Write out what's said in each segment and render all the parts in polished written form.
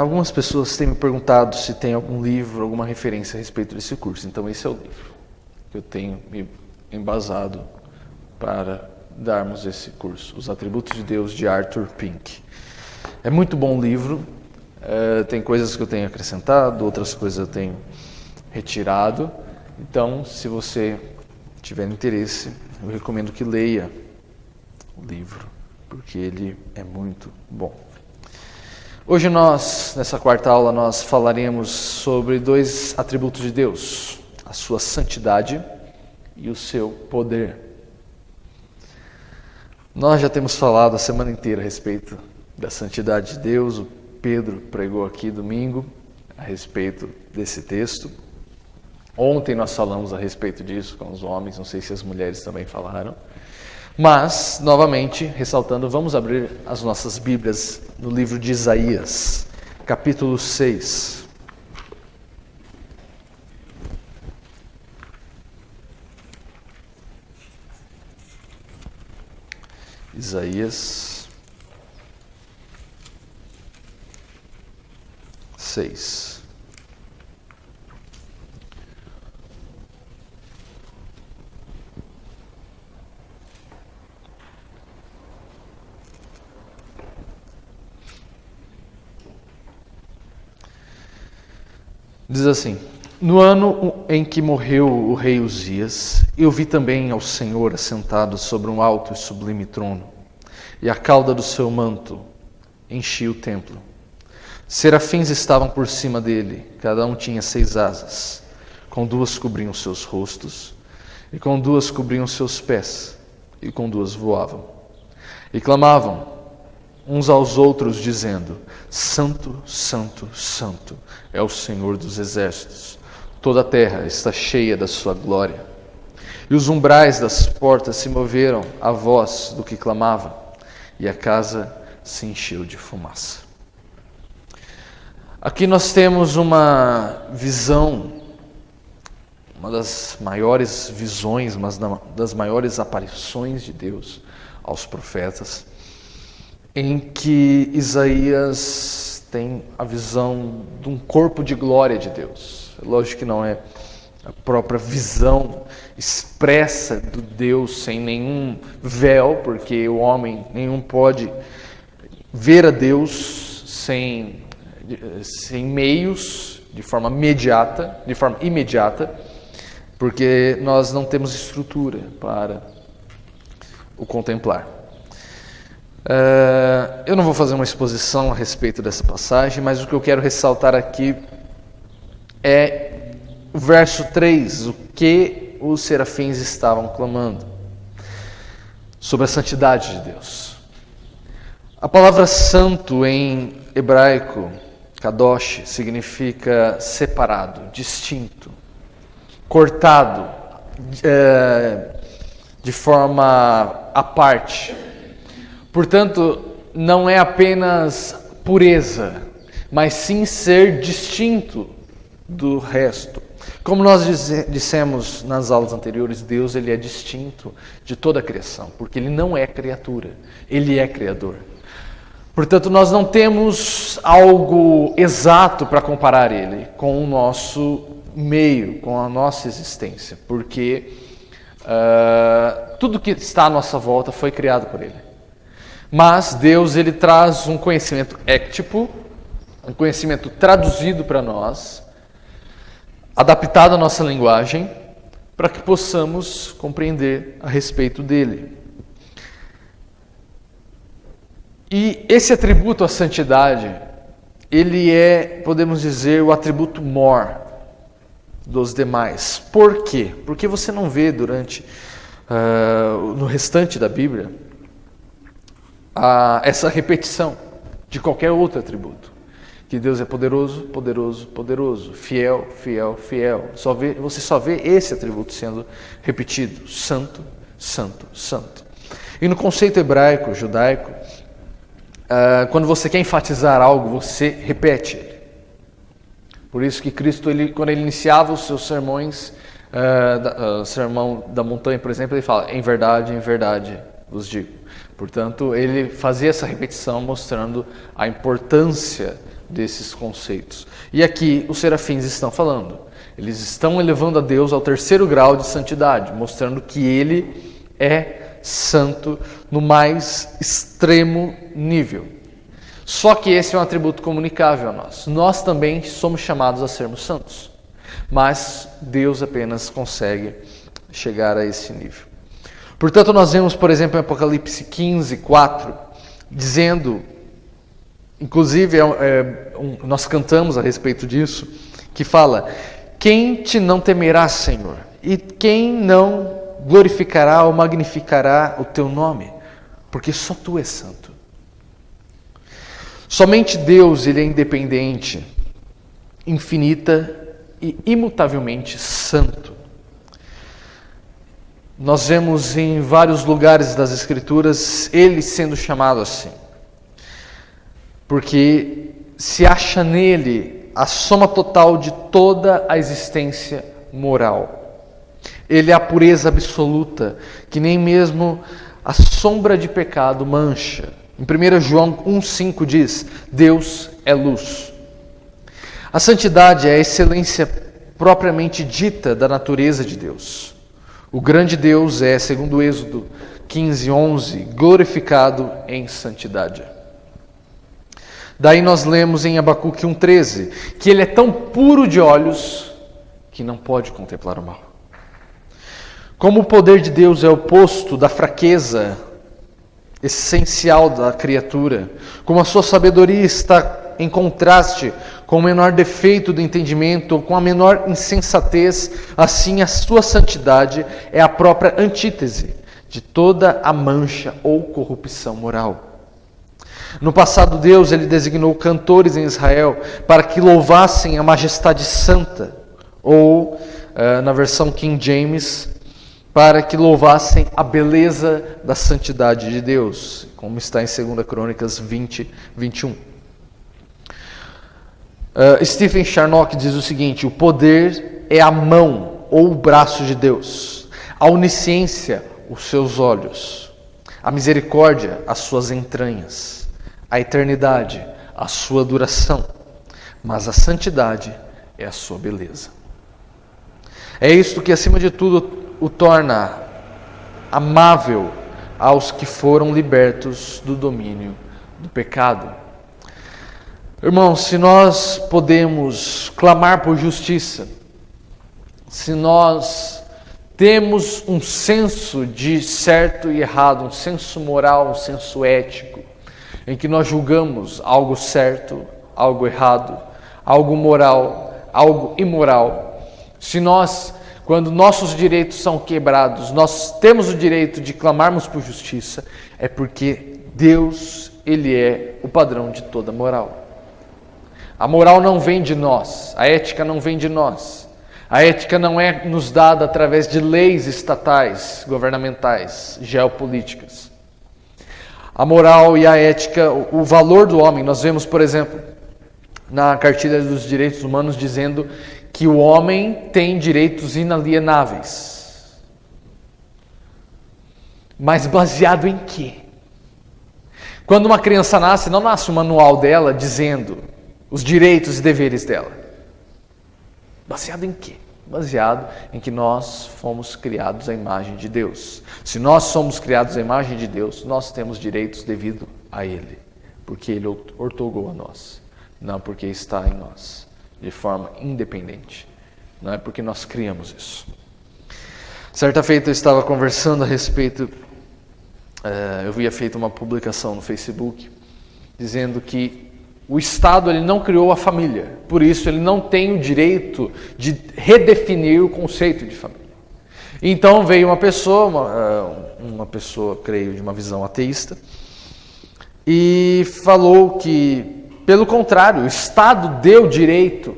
algumas pessoas têm me perguntado se tem algum livro, alguma referência a respeito desse curso. Então esse é o livro que eu tenho me embasado para darmos esse curso, Os Atributos de Deus, de Arthur Pink. É muito bom o livro, tem coisas que eu tenho acrescentado, outras coisas eu tenho retirado. Então, se você tiver interesse, eu recomendo que leia o livro, porque ele é muito bom. Hoje nessa quarta aula, nós falaremos sobre 2 atributos de Deus, a sua santidade e o seu poder. Nós já temos falado a semana inteira a respeito da santidade de Deus. O Pedro pregou aqui domingo a respeito desse texto. Ontem nós falamos a respeito disso com os homens, não sei se as mulheres também falaram. Mas, novamente, ressaltando, vamos abrir as nossas Bíblias no livro de Isaías, capítulo 6. Isaías 6. Diz assim: no ano em que morreu o rei Uzias, eu vi também ao Senhor assentado sobre um alto e sublime trono, e a cauda do seu manto enchia o templo. Serafins estavam por cima dele, cada um tinha 6 asas, com 2 cobriam seus rostos, e com 2 cobriam seus pés, e com 2 voavam. E clamavam uns aos outros, dizendo: Santo, Santo, Santo é o Senhor dos exércitos. Toda a terra está cheia da sua glória. E os umbrais das portas se moveram à voz do que clamava, e a casa se encheu de fumaça. Aqui nós temos uma visão, uma das maiores visões, uma das maiores aparições de Deus aos profetas, em que Isaías tem a visão de um corpo de glória de Deus. Lógico que não é a própria visão expressa do Deus sem nenhum véu, porque o homem nenhum pode ver a Deus sem meios, de forma imediata, porque nós não temos estrutura para o contemplar. Eu não vou fazer uma exposição a respeito dessa passagem, mas o que eu quero ressaltar aqui é o verso 3, o que os serafins estavam clamando sobre a santidade de Deus. A palavra santo em hebraico, kadosh, significa separado, distinto, cortado, de forma à parte. Portanto, não é apenas pureza, mas sim ser distinto do resto. Como nós dissemos nas aulas anteriores, Deus ele é distinto de toda a criação, porque Ele não é criatura, Ele é Criador. Portanto, nós não temos algo exato para comparar Ele com o nosso meio, com a nossa existência, porque tudo que está à nossa volta foi criado por Ele. Mas Deus ele traz um conhecimento éctico, um conhecimento traduzido para nós, adaptado à nossa linguagem, para que possamos compreender a respeito dele. E esse atributo, a santidade, ele é, podemos dizer, o atributo mor dos demais. Por quê? Porque você não vê no restante da Bíblia, essa repetição de qualquer outro atributo. Que Deus é poderoso, poderoso, poderoso, fiel, fiel, fiel. Você só vê esse atributo sendo repetido: santo, santo, santo. E no conceito hebraico, judaico, quando você quer enfatizar algo, você repete ele. Por isso que Cristo, quando ele iniciava os seus sermões, o sermão da montanha, por exemplo, ele fala: em verdade vos digo. Portanto, ele fazia essa repetição mostrando a importância desses conceitos. E aqui os serafins estão falando. Eles estão elevando a Deus ao terceiro grau de santidade, mostrando que Ele é santo no mais extremo nível. Só que esse é um atributo comunicável a nós. Nós também somos chamados a sermos santos. Mas Deus apenas consegue chegar a esse nível. Portanto, nós vemos, por exemplo, em Apocalipse 15, 4, dizendo, inclusive nós cantamos a respeito disso, que fala: quem te não temerá, Senhor? E quem não glorificará ou magnificará o teu nome? Porque só tu és santo. Somente Deus, Ele é independente, infinita e imutavelmente santo. Nós vemos em vários lugares das Escrituras Ele sendo chamado assim, porque se acha nele a soma total de toda a existência moral. Ele é a pureza absoluta, que nem mesmo a sombra de pecado mancha. Em 1 João 1,5 diz: Deus é luz. A santidade é a excelência propriamente dita da natureza de Deus. O grande Deus é, segundo Êxodo 15:11, glorificado em santidade. Daí nós lemos em Abacuque 1,13, que Ele é tão puro de olhos que não pode contemplar o mal. Como o poder de Deus é oposto da fraqueza essencial da criatura, como a sua sabedoria está em contraste com o menor defeito do entendimento ou com a menor insensatez, assim a sua santidade é a própria antítese de toda a mancha ou corrupção moral. No passado, Deus Ele designou cantores em Israel para que louvassem a majestade santa, ou, na versão King James, para que louvassem a beleza da santidade de Deus, como está em 2 Crônicas 20, 21. Stephen Charnock diz o seguinte: o poder é a mão ou o braço de Deus, a onisciência, os seus olhos, a misericórdia, as suas entranhas, a eternidade, a sua duração, mas a santidade é a sua beleza. É isto que, acima de tudo, o torna amável aos que foram libertos do domínio do pecado. Irmãos, se nós podemos clamar por justiça, se nós temos um senso de certo e errado, um senso moral, um senso ético, em que nós julgamos algo certo, algo errado, algo moral, algo imoral, se nós, quando nossos direitos são quebrados, nós temos o direito de clamarmos por justiça, é porque Deus, Ele é o padrão de toda moral. A moral não vem de nós, a ética não vem de nós. A ética não é nos dada através de leis estatais, governamentais, geopolíticas. A moral e a ética, o valor do homem, nós vemos, por exemplo, na Cartilha dos Direitos Humanos dizendo que o homem tem direitos inalienáveis. Mas baseado em quê? Quando uma criança nasce, não nasce o manual dela dizendo os direitos e deveres dela. Baseado em quê? Baseado em que nós fomos criados à imagem de Deus. Se nós somos criados à imagem de Deus, nós temos direitos devido a Ele, porque Ele outorgou a nós, não porque está em nós, de forma independente. Não é porque nós criamos isso. Certa feita eu estava conversando a respeito, eu havia feito uma publicação no Facebook, dizendo que o Estado ele não criou a família, por isso ele não tem o direito de redefinir o conceito de família. Então veio uma pessoa, creio, de uma visão ateísta, e falou que, pelo contrário, o Estado deu direito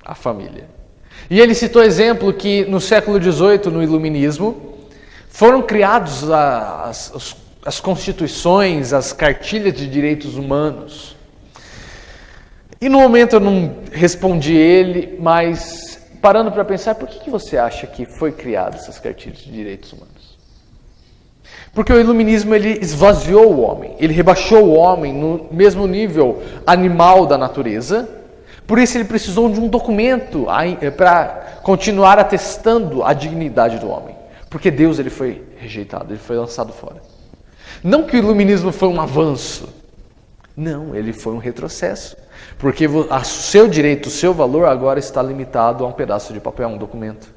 à família. E ele citou exemplo que no século XVIII, no Iluminismo, foram criados as constituições, as cartilhas de direitos humanos. E no momento eu não respondi ele, mas parando para pensar, por que você acha que foi criado essas cartilhas de direitos humanos? Porque o iluminismo ele esvaziou o homem, ele rebaixou o homem no mesmo nível animal da natureza. Por isso ele precisou de um documento para continuar atestando a dignidade do homem. Porque Deus ele foi rejeitado, ele foi lançado fora. Não que o iluminismo foi um avanço. Não, ele foi um retrocesso. Porque o seu direito, o seu valor agora está limitado a um pedaço de papel, a um documento.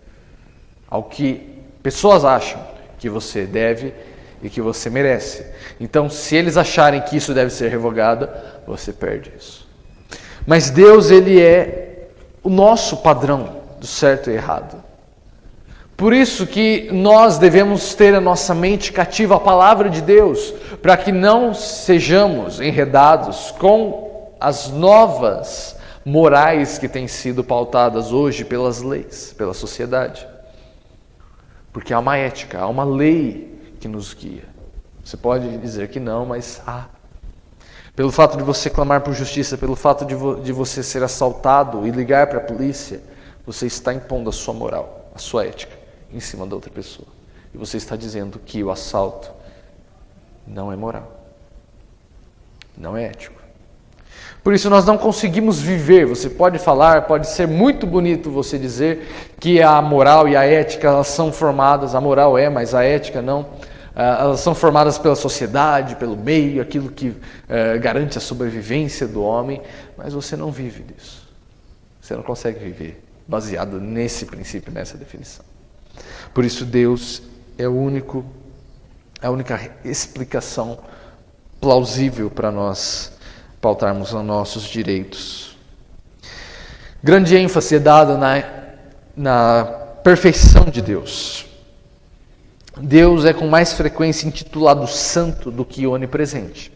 Ao que pessoas acham que você deve e que você merece. Então, se eles acharem que isso deve ser revogado, você perde isso. Mas Deus, ele é o nosso padrão do certo e errado. Por isso que nós devemos ter a nossa mente cativa à palavra de Deus, para que não sejamos enredados com as novas morais que têm sido pautadas hoje pelas leis, pela sociedade. Porque há uma ética, há uma lei que nos guia. Você pode dizer que não, mas há. Pelo fato de você clamar por justiça, pelo fato de você ser assaltado e ligar para a polícia, você está impondo a sua moral, a sua ética em cima da outra pessoa. E você está dizendo que o assalto não é moral, não é ético. Por isso nós não conseguimos viver. Você pode falar, pode ser muito bonito você dizer que a moral e a ética elas são formadas, a moral mas a ética não. Elas são formadas pela sociedade, pelo meio, aquilo que garante a sobrevivência do homem, mas você não vive disso. Você não consegue viver baseado nesse princípio, nessa definição. Por isso Deus é a única explicação plausível para nós pautarmos os nossos direitos. Grande ênfase é dada na perfeição de Deus. Deus é com mais frequência intitulado santo do que onipresente.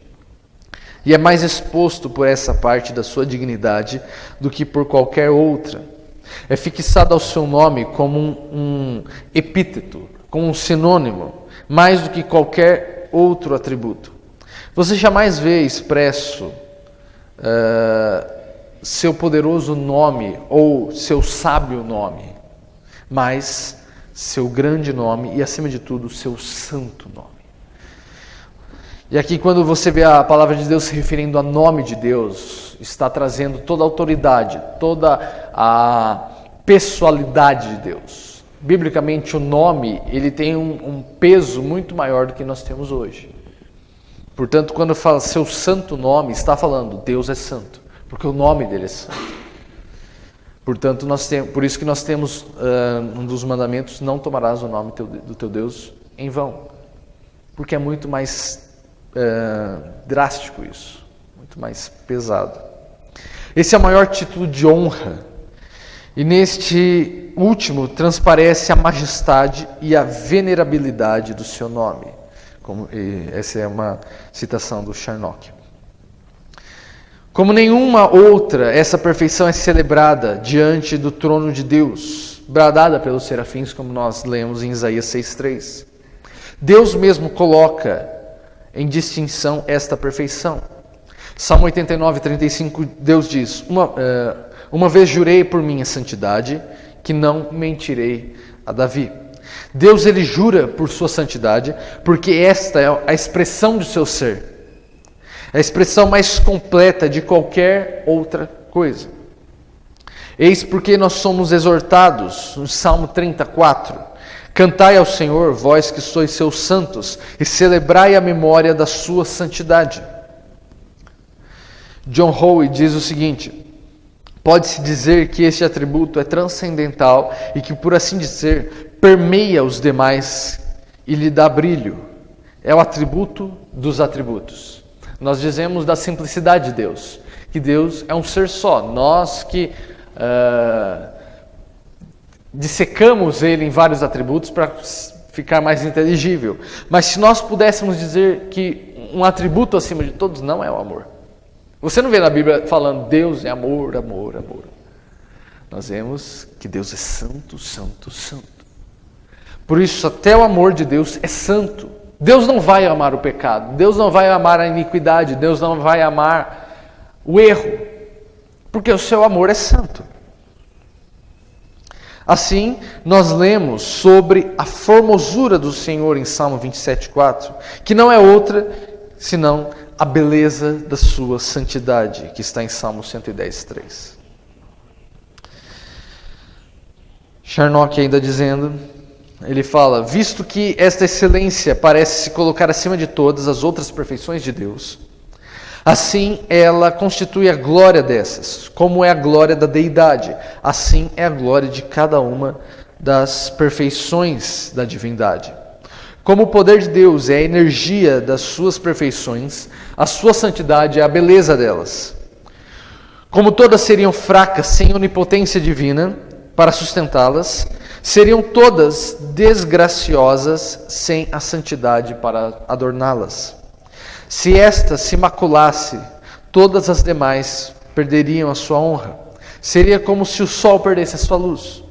E é mais exposto por essa parte da sua dignidade do que por qualquer outra. É fixado ao seu nome como um epíteto, como um sinônimo, mais do que qualquer outro atributo. Você jamais vê expresso seu poderoso nome ou seu sábio nome, mas seu grande nome e, acima de tudo, seu santo nome. E aqui, quando você vê a palavra de Deus se referindo ao nome de Deus, está trazendo toda a autoridade, toda a pessoalidade de Deus. Biblicamente, o nome ele tem um peso muito maior do que nós temos hoje. Portanto, quando fala seu santo nome, está falando Deus é santo, porque o nome dele é santo. Portanto, por isso que nós temos um dos mandamentos, não tomarás o nome do teu Deus em vão. Porque é muito mais drástico isso, muito mais pesado. Esse é o maior título de honra. E neste último transparece a majestade e a venerabilidade do seu nome. Essa é uma citação do Charnock. Como nenhuma outra, essa perfeição é celebrada diante do trono de Deus, bradada pelos serafins, como nós lemos em Isaías 6,3. Deus mesmo coloca em distinção esta perfeição. Salmo 89:35, Deus diz: uma vez jurei por minha santidade, que não mentirei a Davi. Deus ele jura por sua santidade, porque esta é a expressão do seu ser. É a expressão mais completa de qualquer outra coisa. Eis porque nós somos exortados, no Salmo 34, cantai ao Senhor, vós que sois seus santos, e celebrai a memória da sua santidade. John Howe diz o seguinte: pode-se dizer que este atributo é transcendental e que, por assim dizer, permeia os demais e lhe dá brilho. É o atributo dos atributos. Nós dizemos da simplicidade de Deus, que Deus é um ser só. Nós que dissecamos ele em vários atributos para ficar mais inteligível. Mas se nós pudéssemos dizer que um atributo acima de todos, não é o amor. Você não vê na Bíblia falando Deus é amor, amor, amor. Nós vemos que Deus é santo, santo, santo. Por isso até o amor de Deus é santo. Deus não vai amar o pecado, Deus não vai amar a iniquidade, Deus não vai amar o erro, porque o seu amor é santo. Assim, nós lemos sobre a formosura do Senhor em Salmo 27:4, que não é outra senão a beleza da sua santidade, que está em Salmo 110:3. Charnock ainda dizendo, ele fala: visto que esta excelência parece se colocar acima de todas as outras perfeições de Deus, assim ela constitui a glória dessas, como é a glória da deidade, assim é a glória de cada uma das perfeições da divindade. Como o poder de Deus é a energia das suas perfeições, a sua santidade é a beleza delas. Como todas seriam fracas sem onipotência divina para sustentá-las, seriam todas desgraciosas sem a santidade para adorná-las. Se esta se maculasse, todas as demais perderiam a sua honra. Seria como se o sol perdesse a sua luz.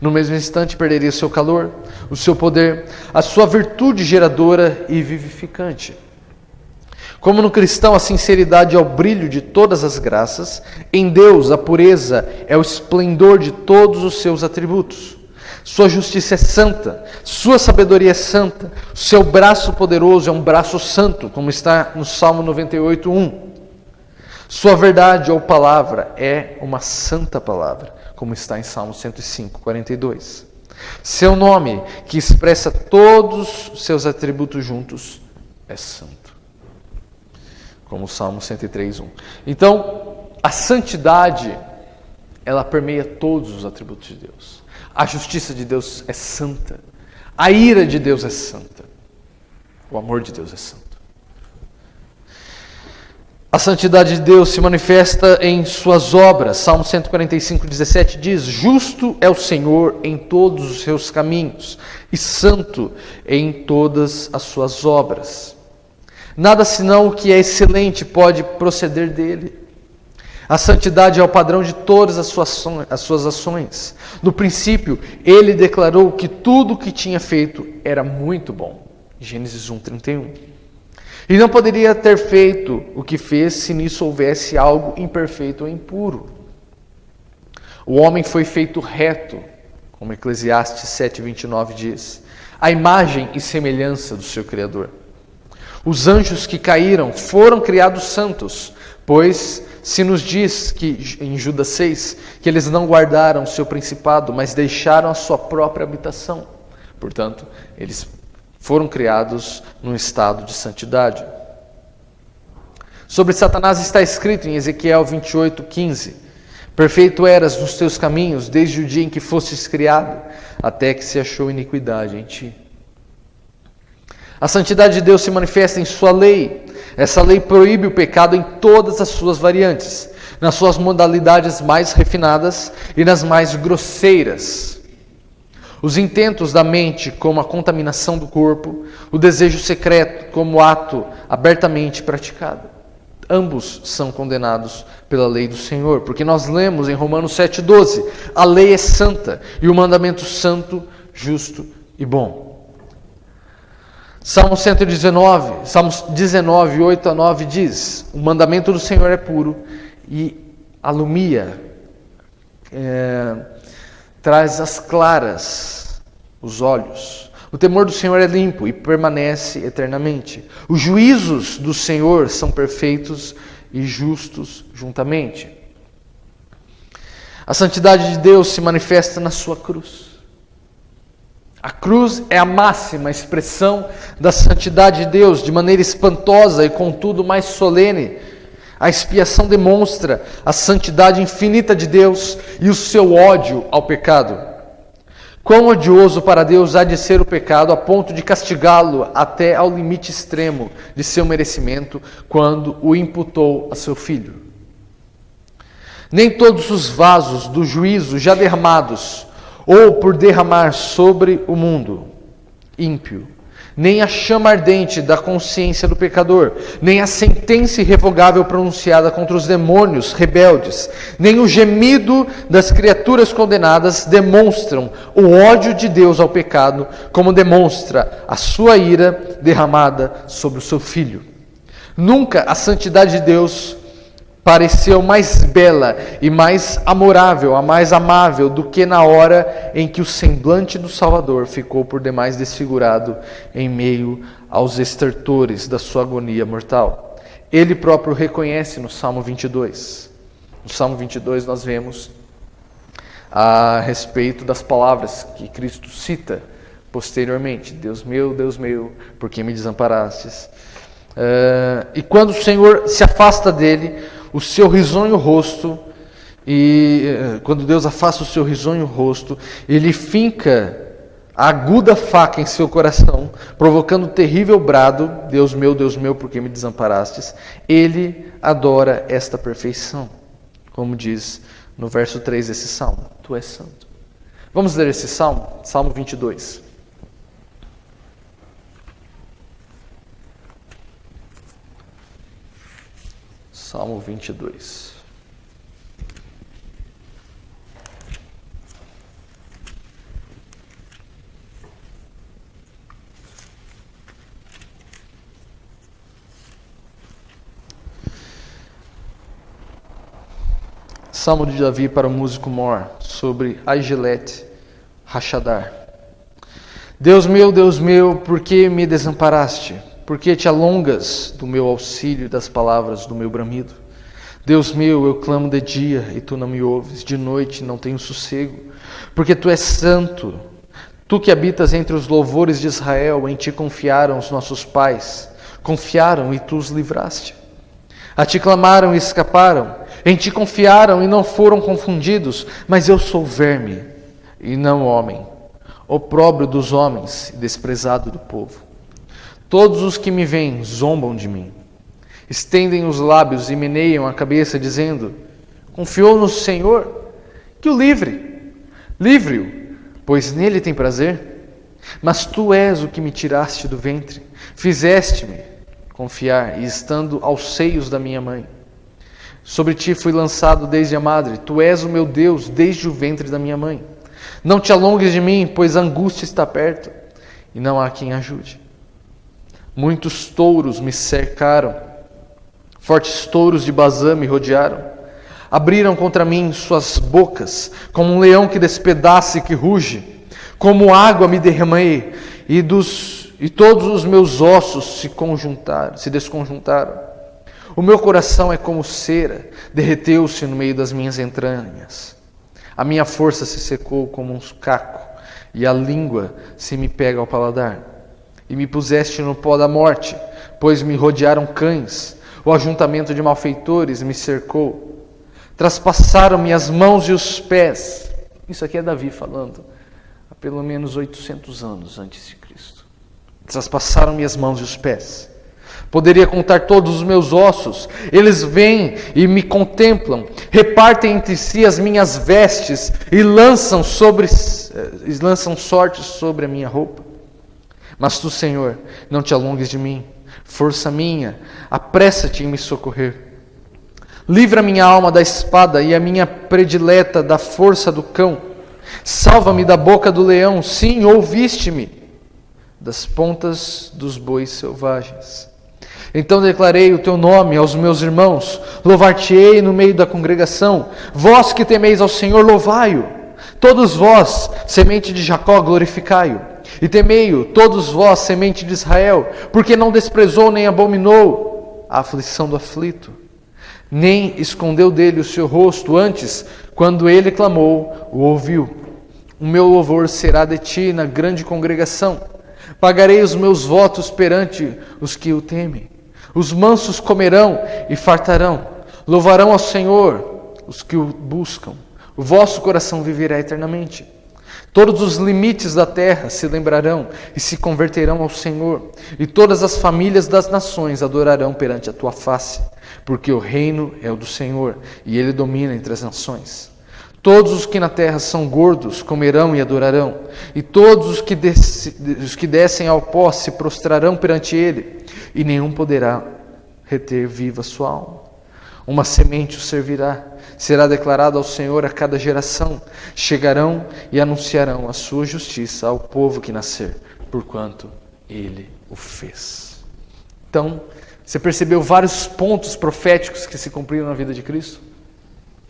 No mesmo instante perderia o seu calor, o seu poder, a sua virtude geradora e vivificante. Como no cristão a sinceridade é o brilho de todas as graças, em Deus a pureza é o esplendor de todos os seus atributos. Sua justiça é santa, sua sabedoria é santa, seu braço poderoso é um braço santo, como está no Salmo 98:1. Sua verdade ou palavra é uma santa palavra, como está em Salmo 105:42. Seu nome, que expressa todos os seus atributos juntos, é santo, como o Salmo 103:1. Então, a santidade, ela permeia todos os atributos de Deus. A justiça de Deus é santa. A ira de Deus é santa. O amor de Deus é santo. A santidade de Deus se manifesta em suas obras. Salmo 145:17 diz: justo é o Senhor em todos os seus caminhos e santo em todas as suas obras. Nada senão o que é excelente pode proceder dele. A santidade é o padrão de todas as suas ações. No princípio, ele declarou que tudo o que tinha feito era muito bom. Gênesis 1:31. E não poderia ter feito o que fez se nisso houvesse algo imperfeito ou impuro. O homem foi feito reto, como Eclesiastes 7:29 diz, a imagem e semelhança do seu Criador. Os anjos que caíram foram criados santos, pois se nos diz que, em Judas 6, que eles não guardaram o seu principado, mas deixaram a sua própria habitação. Portanto, eles foram criados num estado de santidade. Sobre Satanás está escrito em Ezequiel 28:15: perfeito eras nos teus caminhos, desde o dia em que fostes criado, até que se achou iniquidade em ti. A santidade de Deus se manifesta em sua lei. Essa lei proíbe o pecado em todas as suas variantes, nas suas modalidades mais refinadas e nas mais grosseiras. Os intentos da mente, como a contaminação do corpo, o desejo secreto, como ato abertamente praticado. Ambos são condenados pela lei do Senhor, porque nós lemos em Romanos 7:12, a lei é santa e o mandamento santo, justo e bom. Salmos 19, 8-9 diz: o mandamento do Senhor é puro e alumia, traz as claras os olhos. O temor do Senhor é limpo e permanece eternamente. Os juízos do Senhor são perfeitos e justos juntamente. A santidade de Deus se manifesta na sua cruz. A cruz é a máxima expressão da santidade de Deus, de maneira espantosa e contudo mais solene. A expiação demonstra a santidade infinita de Deus e o seu ódio ao pecado. Quão odioso para Deus há de ser o pecado a ponto de castigá-lo até ao limite extremo de seu merecimento quando o imputou a seu filho. Nem todos os vasos do juízo já derramados ou por derramar sobre o mundo ímpio, nem a chama ardente da consciência do pecador, nem a sentença irrevogável pronunciada contra os demônios rebeldes, nem o gemido das criaturas condenadas demonstram o ódio de Deus ao pecado, como demonstra a sua ira derramada sobre o seu Filho. Nunca a santidade de Deus pareceu mais bela e mais amorável, a mais amável do que na hora em que o semblante do Salvador ficou por demais desfigurado em meio aos estertores da sua agonia mortal. Ele próprio reconhece no Salmo 22. No Salmo 22 nós vemos a respeito das palavras que Cristo cita posteriormente. Deus meu, por que me desamparastes? E quando o Senhor se afasta dele, o seu risonho rosto, quando Deus afasta o seu risonho rosto, ele finca a aguda faca em seu coração, provocando um terrível brado, Deus meu, por que me desamparastes? Ele adora esta perfeição, como diz no verso 3 desse salmo, tu és santo. Vamos ler esse salmo, Salmo 22. Salmo 22. Salmo de Davi para o músico Mor, sobre Aigelet Rachadar. Deus meu, por que me desamparaste? Por que te alongas do meu auxílio e das palavras do meu bramido? Deus meu, eu clamo de dia e tu não me ouves, de noite não tenho sossego, porque tu és santo. Tu que habitas entre os louvores de Israel, em ti confiaram os nossos pais, confiaram e tu os livraste. A ti clamaram e escaparam, em ti confiaram e não foram confundidos, mas eu sou verme e não homem, opróbrio dos homens e desprezado do povo. Todos os que me veem zombam de mim, estendem os lábios e meneiam a cabeça, dizendo: confiou no Senhor, que o livre-o, pois nele tem prazer. Mas tu és o que me tiraste do ventre, fizeste-me confiar, e estando aos seios da minha mãe. Sobre ti fui lançado desde a madre, tu és o meu Deus desde o ventre da minha mãe. Não te alongues de mim, pois a angústia está perto, e não há quem ajude. Muitos touros me cercaram, fortes touros de Bazã me rodearam. Abriram contra mim suas bocas, como um leão que despedaça e que ruge. Como água me derramei, e todos os meus ossos se desconjuntaram. O meu coração é como cera, derreteu-se no meio das minhas entranhas. A minha força se secou como um caco, e a língua se me pega ao paladar. E me puseste no pó da morte, pois me rodearam cães. O ajuntamento de malfeitores me cercou. Traspassaram-me as mãos e os pés. Isso aqui é Davi falando, há pelo menos 800 anos antes de Cristo. Traspassaram-me as mãos e os pés. Poderia contar todos os meus ossos. Eles vêm e me contemplam, repartem entre si as minhas vestes e lançam sortes sobre a minha roupa. Mas tu, Senhor, não te alongues de mim. Força minha, apressa-te em me socorrer. Livra minha alma da espada e a minha predileta da força do cão. Salva-me da boca do leão, sim, ouviste-me, das pontas dos bois selvagens. Então declarei o teu nome aos meus irmãos, louvar-te-ei no meio da congregação. Vós que temeis ao Senhor, louvai-o. Todos vós, semente de Jacó, glorificai-o. E temei-o, todos vós, semente de Israel, porque não desprezou nem abominou a aflição do aflito, nem escondeu dele o seu rosto, antes, quando ele clamou, o ouviu. O meu louvor será de ti na grande congregação. Pagarei os meus votos perante os que o temem. Os mansos comerão e fartarão. Louvarão ao Senhor os que o buscam. O vosso coração viverá eternamente. Todos os limites da terra se lembrarão e se converterão ao Senhor. E todas as famílias das nações adorarão perante a tua face. Porque o reino é o do Senhor e ele domina entre as nações. Todos os que na terra são gordos comerão e adorarão, e todos os que descem ao pó se prostrarão perante ele, e nenhum poderá reter viva sua alma. Uma semente o servirá, será declarado ao Senhor a cada geração. Chegarão e anunciarão a sua justiça ao povo que nascer, porquanto ele o fez. Então, Você percebeu vários pontos proféticos que se cumpriram na vida de Cristo?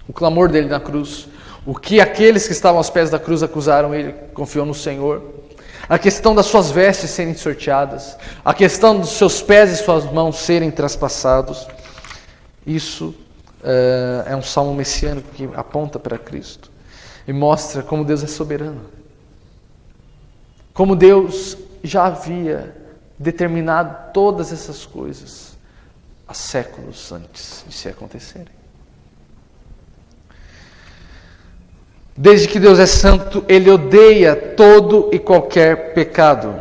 O clamor dele na cruz, o que aqueles que estavam aos pés da cruz acusaram ele, confiou no Senhor. A questão das suas vestes serem sorteadas, a questão dos seus pés e suas mãos serem traspassados. Isso é um salmo messiânico que aponta para Cristo e mostra como Deus é soberano. Como Deus já havia determinado todas essas coisas há séculos antes de se acontecerem. Desde que Deus é santo, Ele odeia todo e qualquer pecado.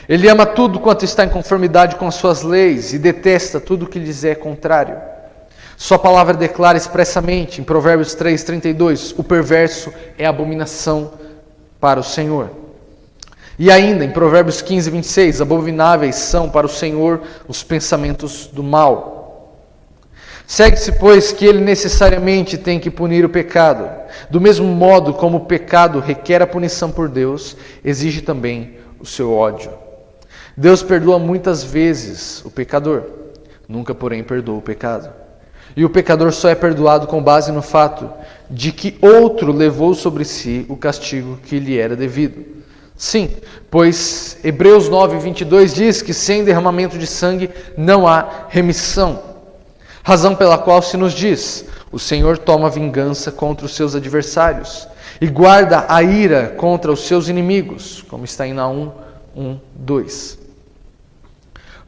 Ele ama tudo quanto está em conformidade com as suas leis e detesta tudo que lhes é contrário. Sua palavra declara expressamente em Provérbios 3:32, o perverso é abominação para o Senhor. E ainda em Provérbios 15:26, abomináveis são para o Senhor os pensamentos do mal. Segue-se, pois, que ele necessariamente tem que punir o pecado. Do mesmo modo como o pecado requer a punição por Deus, exige também o seu ódio. Deus perdoa muitas vezes o pecador, nunca, porém, perdoa o pecado. E o pecador só é perdoado com base no fato de que outro levou sobre si o castigo que lhe era devido. Sim, pois Hebreus 9:22 diz que sem derramamento de sangue não há remissão. Razão pela qual se nos diz, o Senhor toma vingança contra os seus adversários e guarda a ira contra os seus inimigos, como está em Naum 1:2.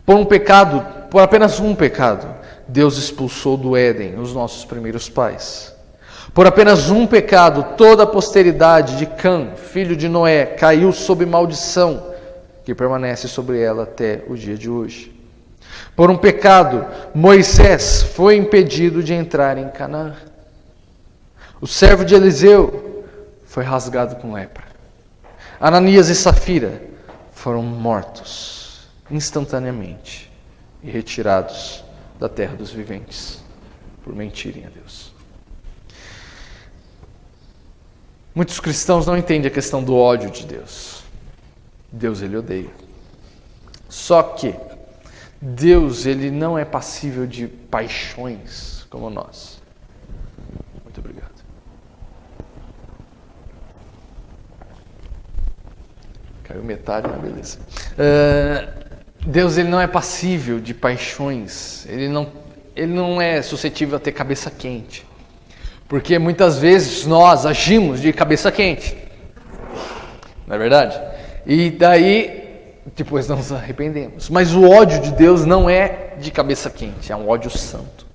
Por apenas um pecado, Deus expulsou do Éden os nossos primeiros pais. Por apenas um pecado, toda a posteridade de Cã, filho de Noé, caiu sob maldição, que permanece sobre ela até o dia de hoje. Por um pecado, Moisés foi impedido de entrar em Canaã. O servo de Eliseu foi rasgado com lepra. Ananias e Safira foram mortos instantaneamente e retirados da terra dos viventes por mentirem a Deus. Muitos cristãos não entendem a questão do ódio de Deus. Deus, ele odeia. Só que Deus, ele não é passível de paixões como nós. Muito obrigado. Caiu metade, beleza. Deus, ele não é passível de paixões. Ele não é suscetível a ter cabeça quente. Porque muitas vezes nós agimos de cabeça quente. Não é verdade? E daí depois nos arrependemos. Mas o ódio de Deus não é de cabeça quente, é um ódio santo.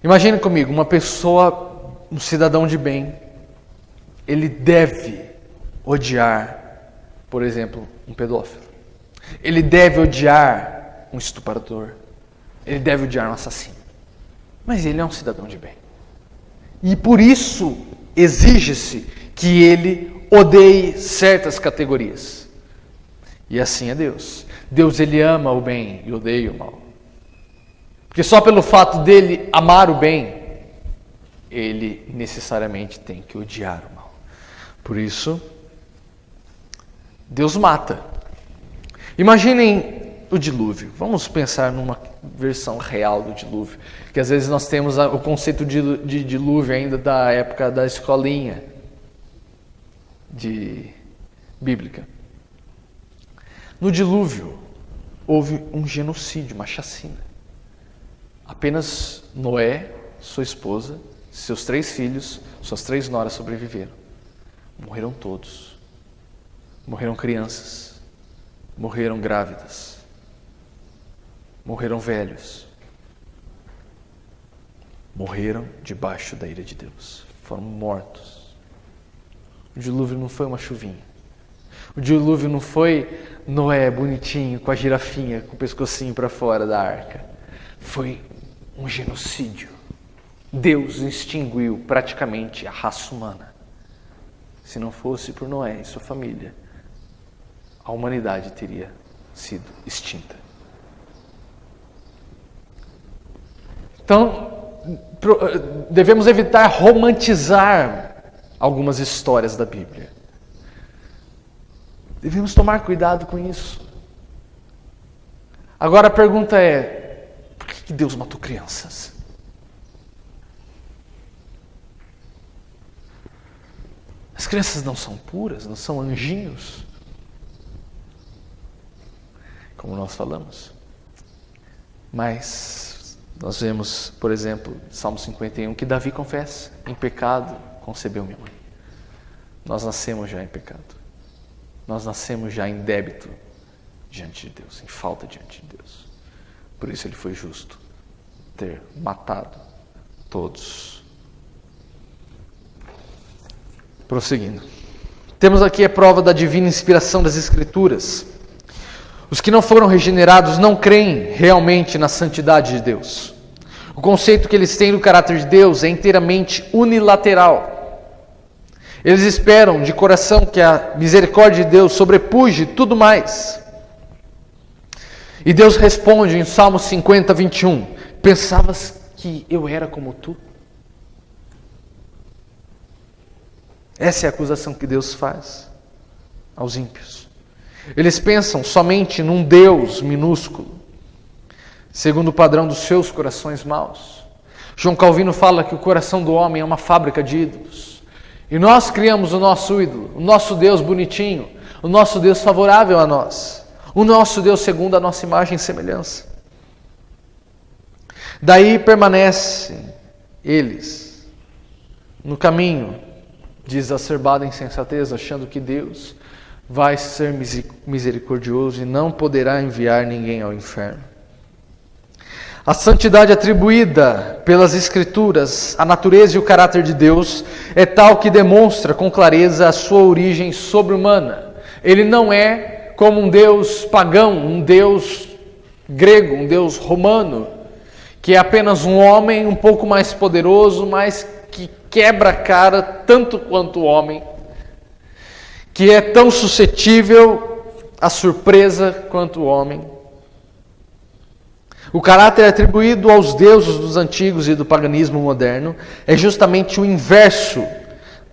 Imagine comigo, uma pessoa, um cidadão de bem, ele deve odiar, por exemplo, um pedófilo. Ele deve odiar um estuprador. Ele deve odiar um assassino. Mas ele é um cidadão de bem. E por isso exige-se que ele odeie certas categorias. E assim é Deus. Deus, ele ama o bem e odeia o mal. Porque só pelo fato dele amar o bem, ele necessariamente tem que odiar o mal. Por isso, Deus mata. Imaginem o dilúvio. Vamos pensar numa versão real do dilúvio. Que às vezes nós temos o conceito de dilúvio ainda da época da escolinha bíblica. No dilúvio, houve um genocídio, uma chacina. Apenas Noé, sua esposa, seus 3 filhos, suas 3 noras sobreviveram. Morreram todos. Morreram crianças. Morreram grávidas. Morreram velhos. Morreram debaixo da ira de Deus. Foram mortos. O dilúvio não foi uma chuvinha. O dilúvio não foi Noé bonitinho, com a girafinha, com o pescocinho para fora da arca. Foi um genocídio. Deus extinguiu praticamente a raça humana. Se não fosse por Noé e sua família, a humanidade teria sido extinta. Então, devemos evitar romantizar algumas histórias da Bíblia. Devemos tomar cuidado com isso. Agora a pergunta é, por que Deus matou crianças? As crianças não são puras, não são anjinhos? Como nós falamos. Mas nós vemos, por exemplo, Salmo 51, que Davi confessa, em pecado concebeu minha mãe. Nós nascemos já em pecado. Nós nascemos já em débito diante de Deus, em falta diante de Deus. Por isso ele foi justo ter matado todos. Prosseguindo. Temos aqui a prova da divina inspiração das Escrituras. Os que não foram regenerados não creem realmente na santidade de Deus. O conceito que eles têm do caráter de Deus é inteiramente unilateral. Eles esperam de coração que a misericórdia de Deus sobrepuje tudo mais. E Deus responde em Salmo 50, 21, pensavas que eu era como tu? Essa é a acusação que Deus faz aos ímpios. Eles pensam somente num Deus minúsculo, segundo o padrão dos seus corações maus. João Calvino fala que o coração do homem é uma fábrica de ídolos. E nós criamos o nosso ídolo, o nosso Deus bonitinho, o nosso Deus favorável a nós, o nosso Deus segundo a nossa imagem e semelhança. Daí permanecem eles no caminho de exacerbada insensatez, achando que Deus vai ser misericordioso e não poderá enviar ninguém ao inferno. A santidade atribuída pelas Escrituras à natureza e o caráter de Deus é tal que demonstra com clareza a sua origem sobre-humana. Ele não é como um Deus pagão, um Deus grego, um Deus romano, que é apenas um homem um pouco mais poderoso, mas que quebra a cara tanto quanto o homem, que é tão suscetível à surpresa quanto o homem. O caráter atribuído aos deuses dos antigos e do paganismo moderno é justamente o inverso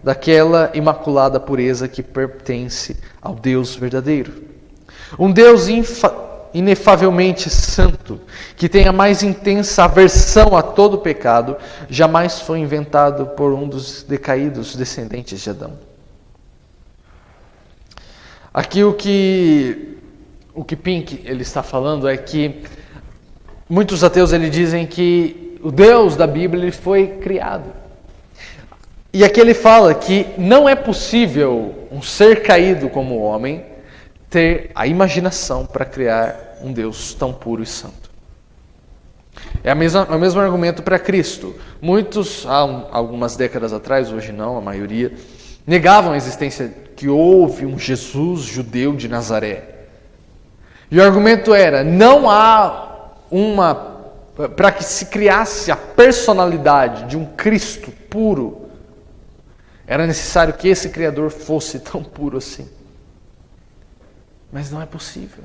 daquela imaculada pureza que pertence ao Deus verdadeiro. Um Deus inefavelmente santo, que tem a mais intensa aversão a todo pecado, jamais foi inventado por um dos decaídos descendentes de Adão. Aqui o que Pink ele está falando é que muitos ateus eles dizem que o Deus da Bíblia ele foi criado. E aqui ele fala que não é possível um ser caído como o homem ter a imaginação para criar um Deus tão puro e santo. É o mesmo argumento para Cristo. Muitos, há algumas décadas atrás, hoje não, a maioria, negavam a existência que houve um Jesus judeu de Nazaré. E o argumento era, não há para que se criasse a personalidade de um Cristo puro, era necessário que esse Criador fosse tão puro assim. Mas não é possível.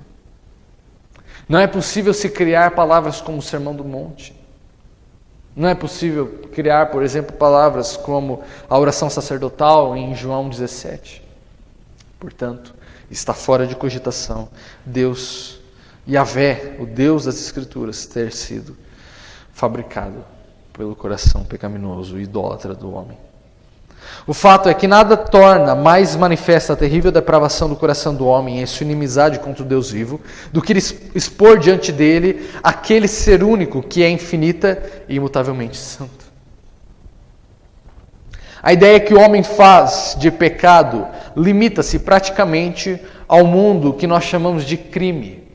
Não é possível se criar palavras como o Sermão do Monte. Não é possível criar, por exemplo, palavras como a oração sacerdotal em João 17. Portanto, está fora de cogitação Deus, Yahvé, o Deus das Escrituras, ter sido fabricado pelo coração pecaminoso e idólatra do homem. O fato é que nada torna mais manifesta a terrível depravação do coração do homem e sua inimizade contra o Deus vivo, do que expor diante dele aquele ser único que é infinita e imutavelmente santo. A ideia que o homem faz de pecado limita-se praticamente ao mundo que nós chamamos de crime.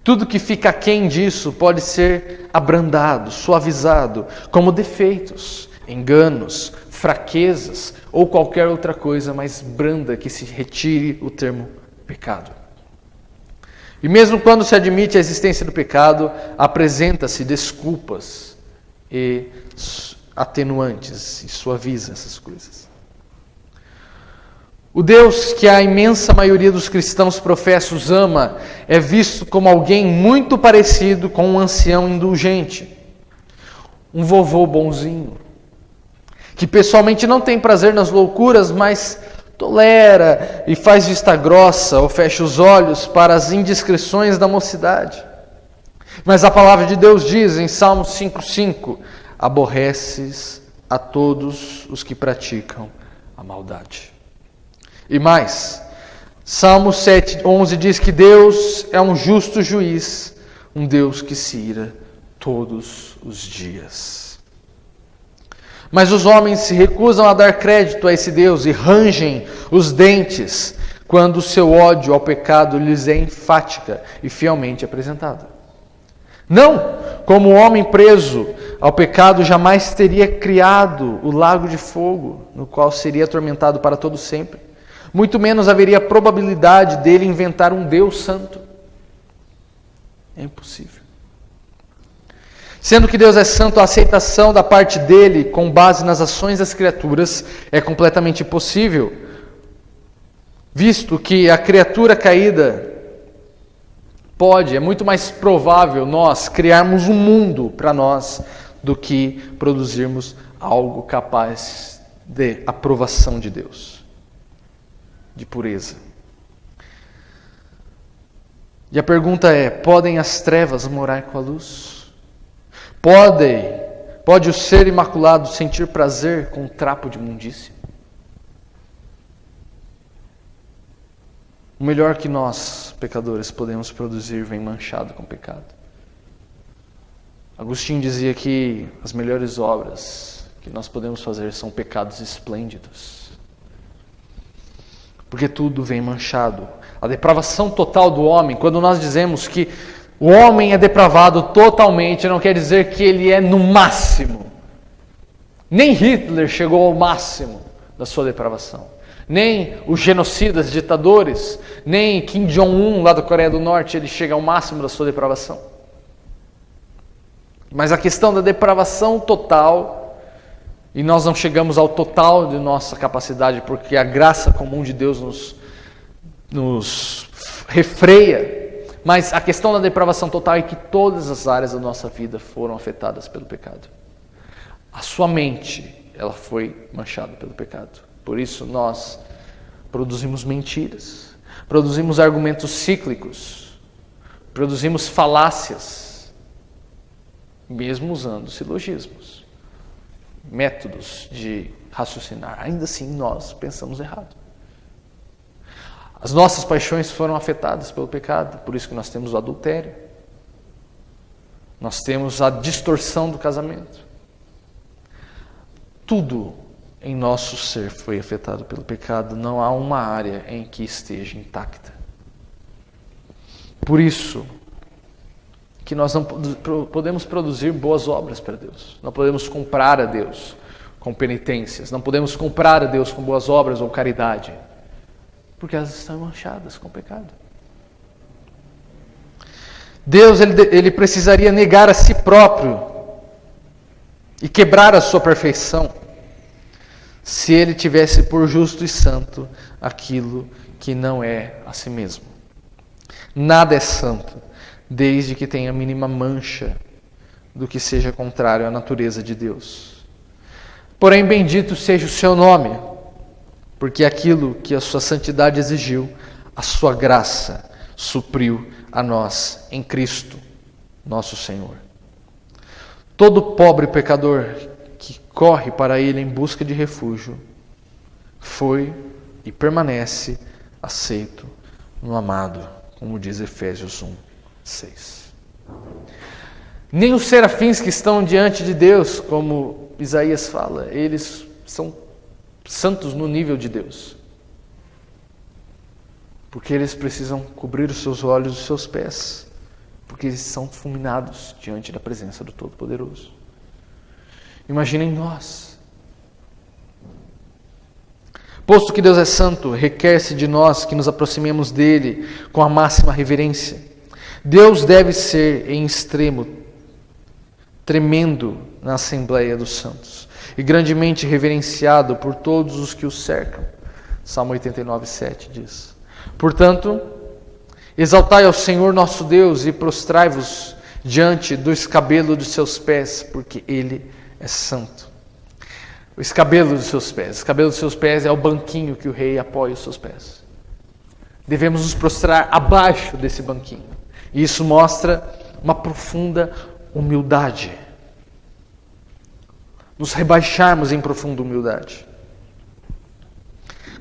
Tudo que fica aquém disso pode ser abrandado, suavizado, como defeitos, enganos, fraquezas ou qualquer outra coisa mais branda que se retire o termo pecado. E mesmo quando se admite a existência do pecado, apresenta-se desculpas e atenuantes e suaviza essas coisas. O Deus que a imensa maioria dos cristãos professos ama é visto como alguém muito parecido com um ancião indulgente, um vovô bonzinho, que pessoalmente não tem prazer nas loucuras, mas tolera e faz vista grossa ou fecha os olhos para as indiscrições da mocidade. Mas a palavra de Deus diz em Salmos 5:5: aborreces a todos os que praticam a maldade. E mais, Salmos 7:11 diz que Deus é um justo juiz, um Deus que se ira todos os dias. Mas os homens se recusam a dar crédito a esse Deus e rangem os dentes quando o seu ódio ao pecado lhes é enfática e fielmente apresentado. Não, como o homem preso ao pecado jamais teria criado o lago de fogo, no qual seria atormentado para todo sempre. Muito menos haveria probabilidade dele inventar um Deus santo. É impossível. Sendo que Deus é santo, a aceitação da parte dele, com base nas ações das criaturas, é completamente impossível, visto que a criatura caída é muito mais provável nós criarmos um mundo para nós do que produzirmos algo capaz de aprovação de Deus, de pureza. E a pergunta é: podem as trevas morar com a luz? Pode o ser imaculado sentir prazer com um trapo de imundícia? O melhor que nós, pecadores, podemos produzir vem manchado com pecado. Agostinho dizia que as melhores obras que nós podemos fazer são pecados esplêndidos. Porque tudo vem manchado. A depravação total do homem, quando nós dizemos que o homem é depravado totalmente, não quer dizer que ele é no máximo. Nem Hitler chegou ao máximo da sua depravação. Nem os genocidas, ditadores, nem Kim Jong-un lá da Coreia do Norte, ele chega ao máximo da sua depravação. Mas a questão da depravação total, e nós não chegamos ao total de nossa capacidade, porque a graça comum de Deus nos refreia. Mas a questão da depravação total é que todas as áreas da nossa vida foram afetadas pelo pecado. A sua mente, ela foi manchada pelo pecado. Por isso nós produzimos mentiras, produzimos argumentos cíclicos, produzimos falácias, mesmo usando silogismos, métodos de raciocinar. Ainda assim nós pensamos errado. As nossas paixões foram afetadas pelo pecado, por isso que nós temos o adultério. Nós temos a distorção do casamento. Tudo em nosso ser foi afetado pelo pecado, não há uma área em que esteja intacta. Por isso que nós não podemos produzir boas obras para Deus. Não podemos comprar a Deus com penitências, não podemos comprar a Deus com boas obras ou caridade. Porque elas estão manchadas com o pecado. Deus ele precisaria negar a si próprio e quebrar a sua perfeição se ele tivesse por justo e santo aquilo que não é a si mesmo. Nada é santo desde que tenha a mínima mancha do que seja contrário à natureza de Deus. Porém, bendito seja o seu nome, porque aquilo que a sua santidade exigiu, a sua graça supriu a nós em Cristo, nosso Senhor. Todo pobre pecador que corre para Ele em busca de refúgio, foi e permanece aceito no amado, como diz Efésios 1:6. Nem os serafins que estão diante de Deus, como Isaías fala, eles são santos no nível de Deus. Porque eles precisam cobrir os seus olhos e os seus pés, porque eles são fulminados diante da presença do Todo-Poderoso. Imaginem nós. Posto que Deus é santo, requer-se de nós que nos aproximemos dele com a máxima reverência. Deus deve ser em extremo tremendo na Assembleia dos Santos e grandemente reverenciado por todos os que o cercam. Salmo 89:7 diz: portanto, exaltai ao Senhor nosso Deus e prostrai-vos diante do escabelo de seus pés, porque Ele é santo. o escabelo dos seus pés. O escabelo dos seus pés é o banquinho que o rei apoia os seus pés. Devemos nos prostrar abaixo desse banquinho. E isso mostra uma profunda humildade. Nos rebaixarmos em profunda humildade.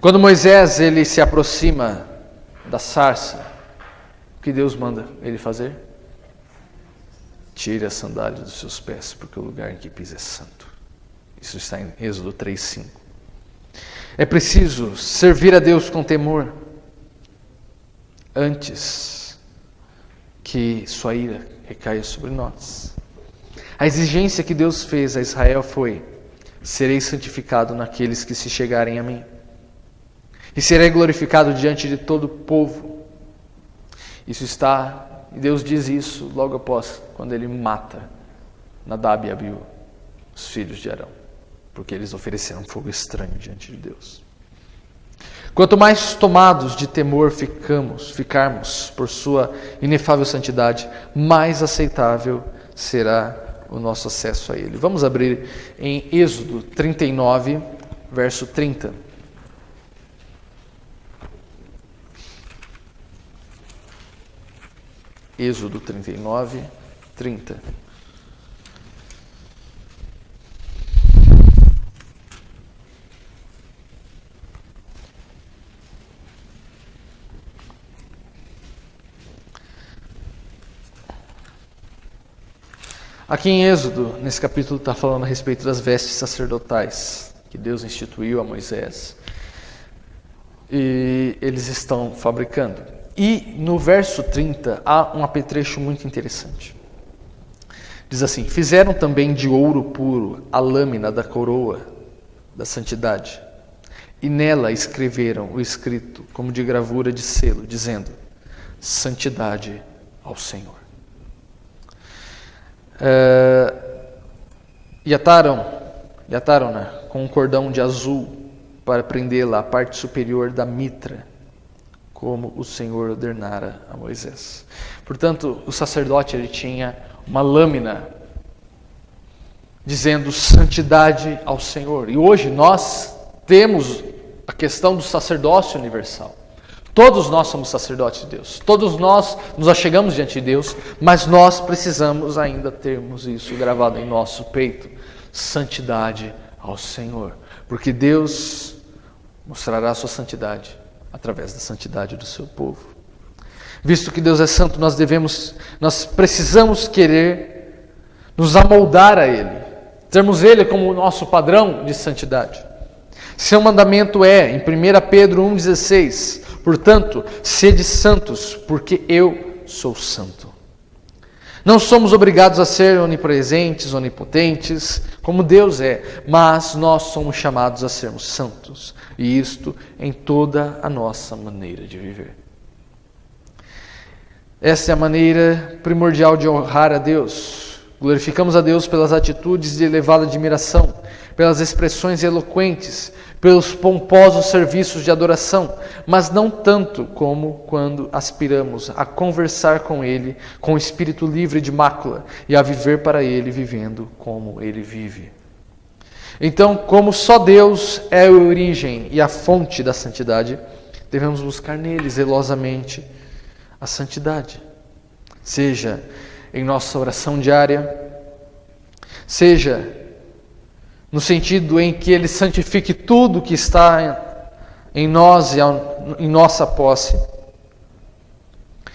Quando Moisés ele se aproxima da sarça, o que Deus manda ele fazer? Tire a sandália dos seus pés, porque o lugar em que pisa é santo. Isso está em Êxodo 3:5. É preciso servir a Deus com temor antes que sua ira recaia sobre nós. A exigência que Deus fez a Israel foi: serei santificado naqueles que se chegarem a mim, e serei glorificado diante de todo o povo. Isso está, e Deus diz isso logo após, quando ele mata Nadab e Abiú, os filhos de Arão, porque eles ofereceram fogo estranho diante de Deus. Quanto mais tomados de temor ficarmos por sua inefável santidade, mais aceitável será o nosso acesso a Ele. Vamos abrir em Êxodo 39, verso 30. Êxodo 39, 30. Aqui em Êxodo, nesse capítulo, está falando a respeito das vestes sacerdotais que Deus instituiu a Moisés. E eles estão fabricando. E no verso 30 há um apetrecho muito interessante. Diz assim: fizeram também de ouro puro a lâmina da coroa da santidade, e nela escreveram o escrito como de gravura de selo, dizendo: santidade ao Senhor. E ataram-na com um cordão de azul para prendê-la à parte superior da mitra, como o Senhor ordenara a Moisés. Portanto, o sacerdote ele tinha uma lâmina dizendo santidade ao Senhor. E hoje nós temos a questão do sacerdócio universal. Todos nós somos sacerdotes de Deus. Todos nós nos achegamos diante de Deus, mas nós precisamos ainda termos isso gravado em nosso peito. Santidade ao Senhor. Porque Deus mostrará a sua santidade através da santidade do seu povo. Visto que Deus é santo, nós precisamos querer nos amoldar a Ele. Termos Ele como o nosso padrão de santidade. Seu mandamento é, em 1 Pedro 1,16, portanto, sede santos, porque eu sou santo. Não somos obrigados a ser onipresentes, onipotentes, como Deus é, mas nós somos chamados a sermos santos, e isto em toda a nossa maneira de viver. Essa é a maneira primordial de honrar a Deus. Glorificamos a Deus pelas atitudes de elevada admiração, pelas expressões eloquentes, pelos pomposos serviços de adoração, mas não tanto como quando aspiramos a conversar com Ele com o espírito livre de mácula e a viver para Ele vivendo como Ele vive. Então, como só Deus é a origem e a fonte da santidade, devemos buscar nele zelosamente a santidade, seja em nossa oração diária, seja no sentido em que Ele santifique tudo que está em nós e em nossa posse,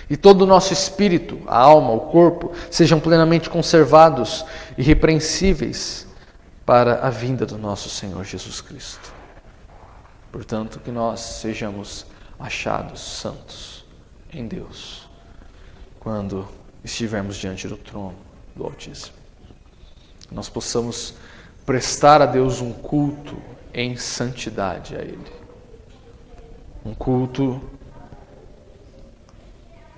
e todo o nosso espírito, a alma, o corpo, sejam plenamente conservados e irrepreensíveis para a vinda do nosso Senhor Jesus Cristo. Portanto, que nós sejamos achados santos em Deus, quando estivermos diante do trono do Altíssimo. Nós possamos prestar a Deus um culto em santidade a Ele. Um culto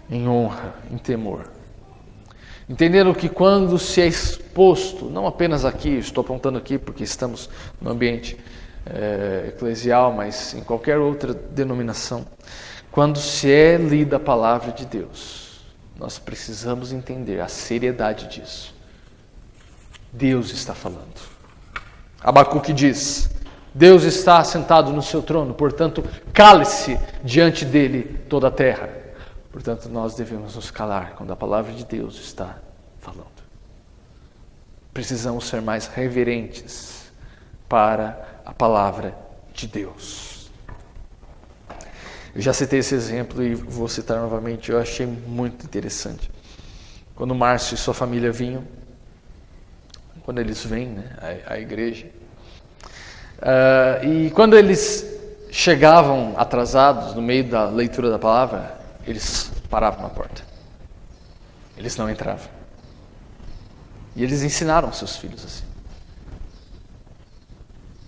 em honra, em temor. Entendendo que quando se é exposto, não apenas aqui, estou apontando aqui porque estamos no ambiente eclesial, mas em qualquer outra denominação, quando se é lida a palavra de Deus, nós precisamos entender a seriedade disso. Deus está falando. Abacuque diz: Deus está assentado no seu trono, portanto, cale-se diante dele toda a terra. Portanto, nós devemos nos calar quando a palavra de Deus está falando. Precisamos ser mais reverentes para a palavra de Deus. Eu já citei esse exemplo e vou citar novamente, eu achei muito interessante. Quando o Márcio e sua família vinham, quando eles vêm, né, à igreja, e quando eles chegavam atrasados no meio da leitura da palavra, eles paravam na porta. Eles não entravam. E eles ensinaram seus filhos assim.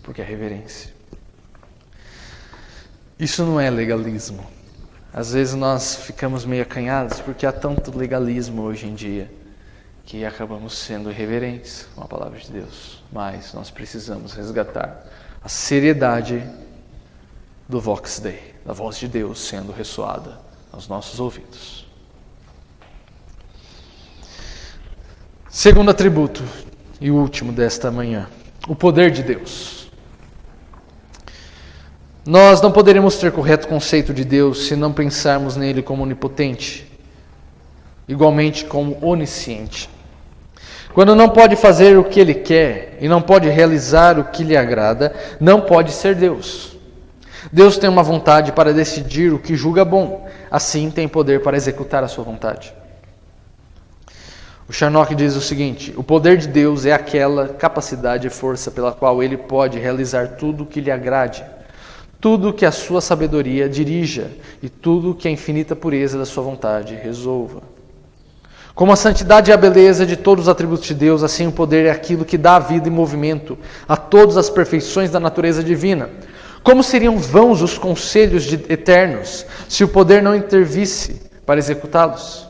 Porque é reverência. Isso não é legalismo. Às vezes nós ficamos meio acanhados porque há tanto legalismo hoje em dia que acabamos sendo irreverentes com a palavra de Deus. Mas nós precisamos resgatar a seriedade do Vox Dei, da voz de Deus sendo ressoada aos nossos ouvidos. Segundo atributo e último desta manhã, o poder de Deus. Nós não poderemos ter correto conceito de Deus se não pensarmos nele como onipotente, igualmente como onisciente. Quando não pode fazer o que ele quer e não pode realizar o que lhe agrada, não pode ser Deus. Deus tem uma vontade para decidir o que julga bom, assim tem poder para executar a sua vontade. O Charnock diz o seguinte: o poder de Deus é aquela capacidade e força pela qual ele pode realizar tudo o que lhe agrade, tudo que a sua sabedoria dirija e tudo que a infinita pureza da sua vontade resolva. Como a santidade e a beleza de todos os atributos de Deus, assim o poder é aquilo que dá vida e movimento a todas as perfeições da natureza divina. Como seriam vãos os conselhos eternos se o poder não intervisse para executá-los?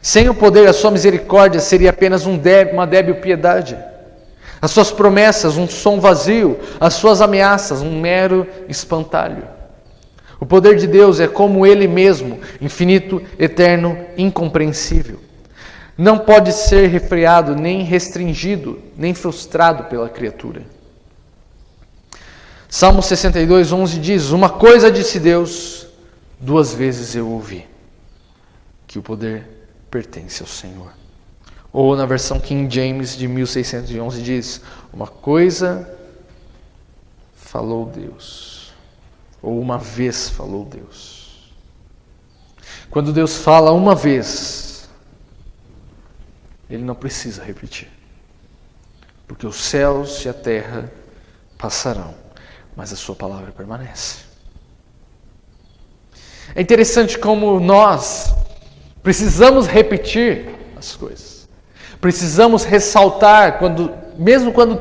Sem o poder, a sua misericórdia seria apenas uma débil piedade. As suas promessas, um som vazio. As suas ameaças, um mero espantalho. O poder de Deus é como Ele mesmo, infinito, eterno, incompreensível. Não pode ser refreado, nem restringido, nem frustrado pela criatura. Salmo 62, 11 diz: uma coisa disse Deus, 2 vezes eu ouvi, que o poder pertence ao Senhor. Ou na versão King James de 1611 diz: uma coisa falou Deus, ou uma vez falou Deus. Quando Deus fala uma vez, Ele não precisa repetir, porque os céus e a terra passarão, mas a sua palavra permanece. É interessante como nós precisamos repetir as coisas. Precisamos ressaltar, mesmo quando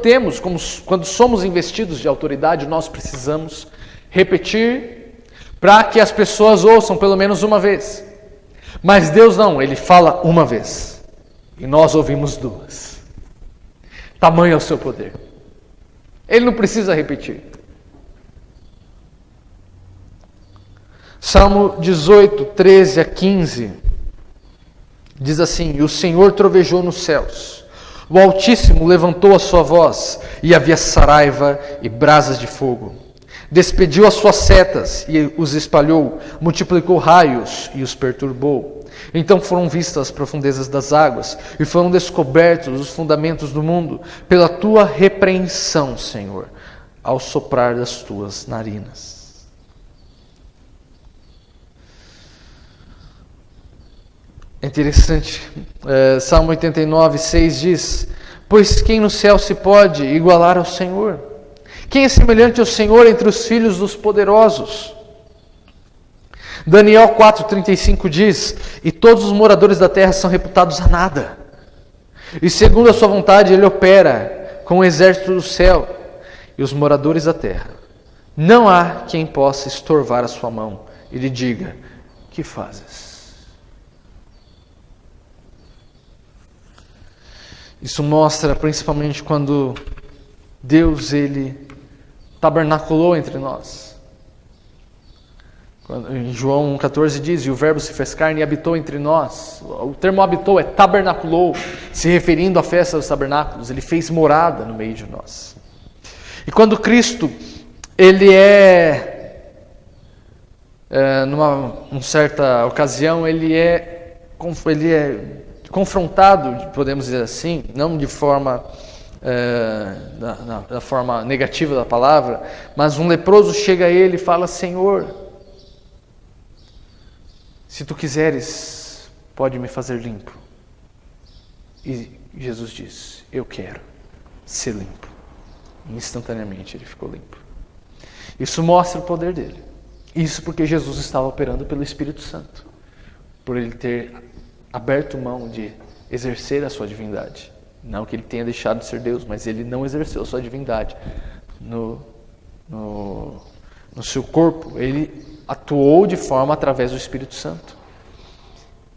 quando somos investidos de autoridade, nós precisamos repetir para que as pessoas ouçam pelo menos uma vez. Mas Deus não, Ele fala uma vez e nós ouvimos 2. Tamanho é o seu poder. Ele não precisa repetir. Salmo 18, 13 a 15 diz assim: e o Senhor trovejou nos céus, o Altíssimo levantou a sua voz, e havia saraiva e brasas de fogo. Despediu as suas setas e os espalhou, multiplicou raios e os perturbou. Então foram vistas as profundezas das águas, e foram descobertos os fundamentos do mundo, pela tua repreensão, Senhor, ao soprar das tuas narinas. É interessante, Salmo 89, 6 diz: pois quem no céu se pode igualar ao Senhor? Quem é semelhante ao Senhor entre os filhos dos poderosos? Daniel 4,35 diz: e todos os moradores da terra são reputados a nada. E segundo a sua vontade ele opera com o exército do céu e os moradores da terra. Não há quem possa estorvar a sua mão e lhe diga: que fazes? Isso mostra principalmente quando Deus, Ele tabernaculou entre nós. Em João 1,14 diz: e o verbo se fez carne e habitou entre nós. O termo habitou é tabernaculou, se referindo à festa dos tabernáculos. Ele fez morada no meio de nós. E quando Cristo, ele numa certa ocasião, ele é confrontado, podemos dizer assim, não de forma, da forma negativa da palavra, mas um leproso chega a ele e fala: Senhor, se tu quiseres, pode me fazer limpo. E Jesus diz: eu quero ser limpo. E instantaneamente ele ficou limpo. Isso mostra o poder dele. Isso porque Jesus estava operando pelo Espírito Santo, por ele ter aberto mão de exercer a sua divindade. Não que ele tenha deixado de ser Deus, mas ele não exerceu a sua divindade no seu corpo. Ele atuou de forma através do Espírito Santo.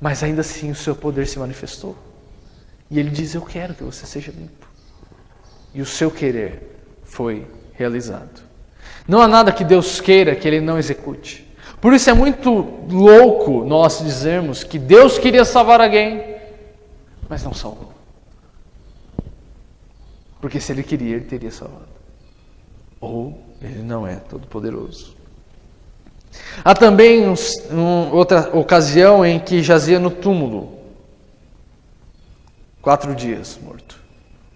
Mas ainda assim o seu poder se manifestou. E ele diz: eu quero que você seja limpo. E o seu querer foi realizado. Não há nada que Deus queira que Ele não execute. Por isso é muito louco nós dizermos que Deus queria salvar alguém, mas não salvou. Porque se Ele queria, Ele teria salvado. Ou Ele não é todo-poderoso. Há também outra ocasião em que jazia no túmulo, 4 dias morto,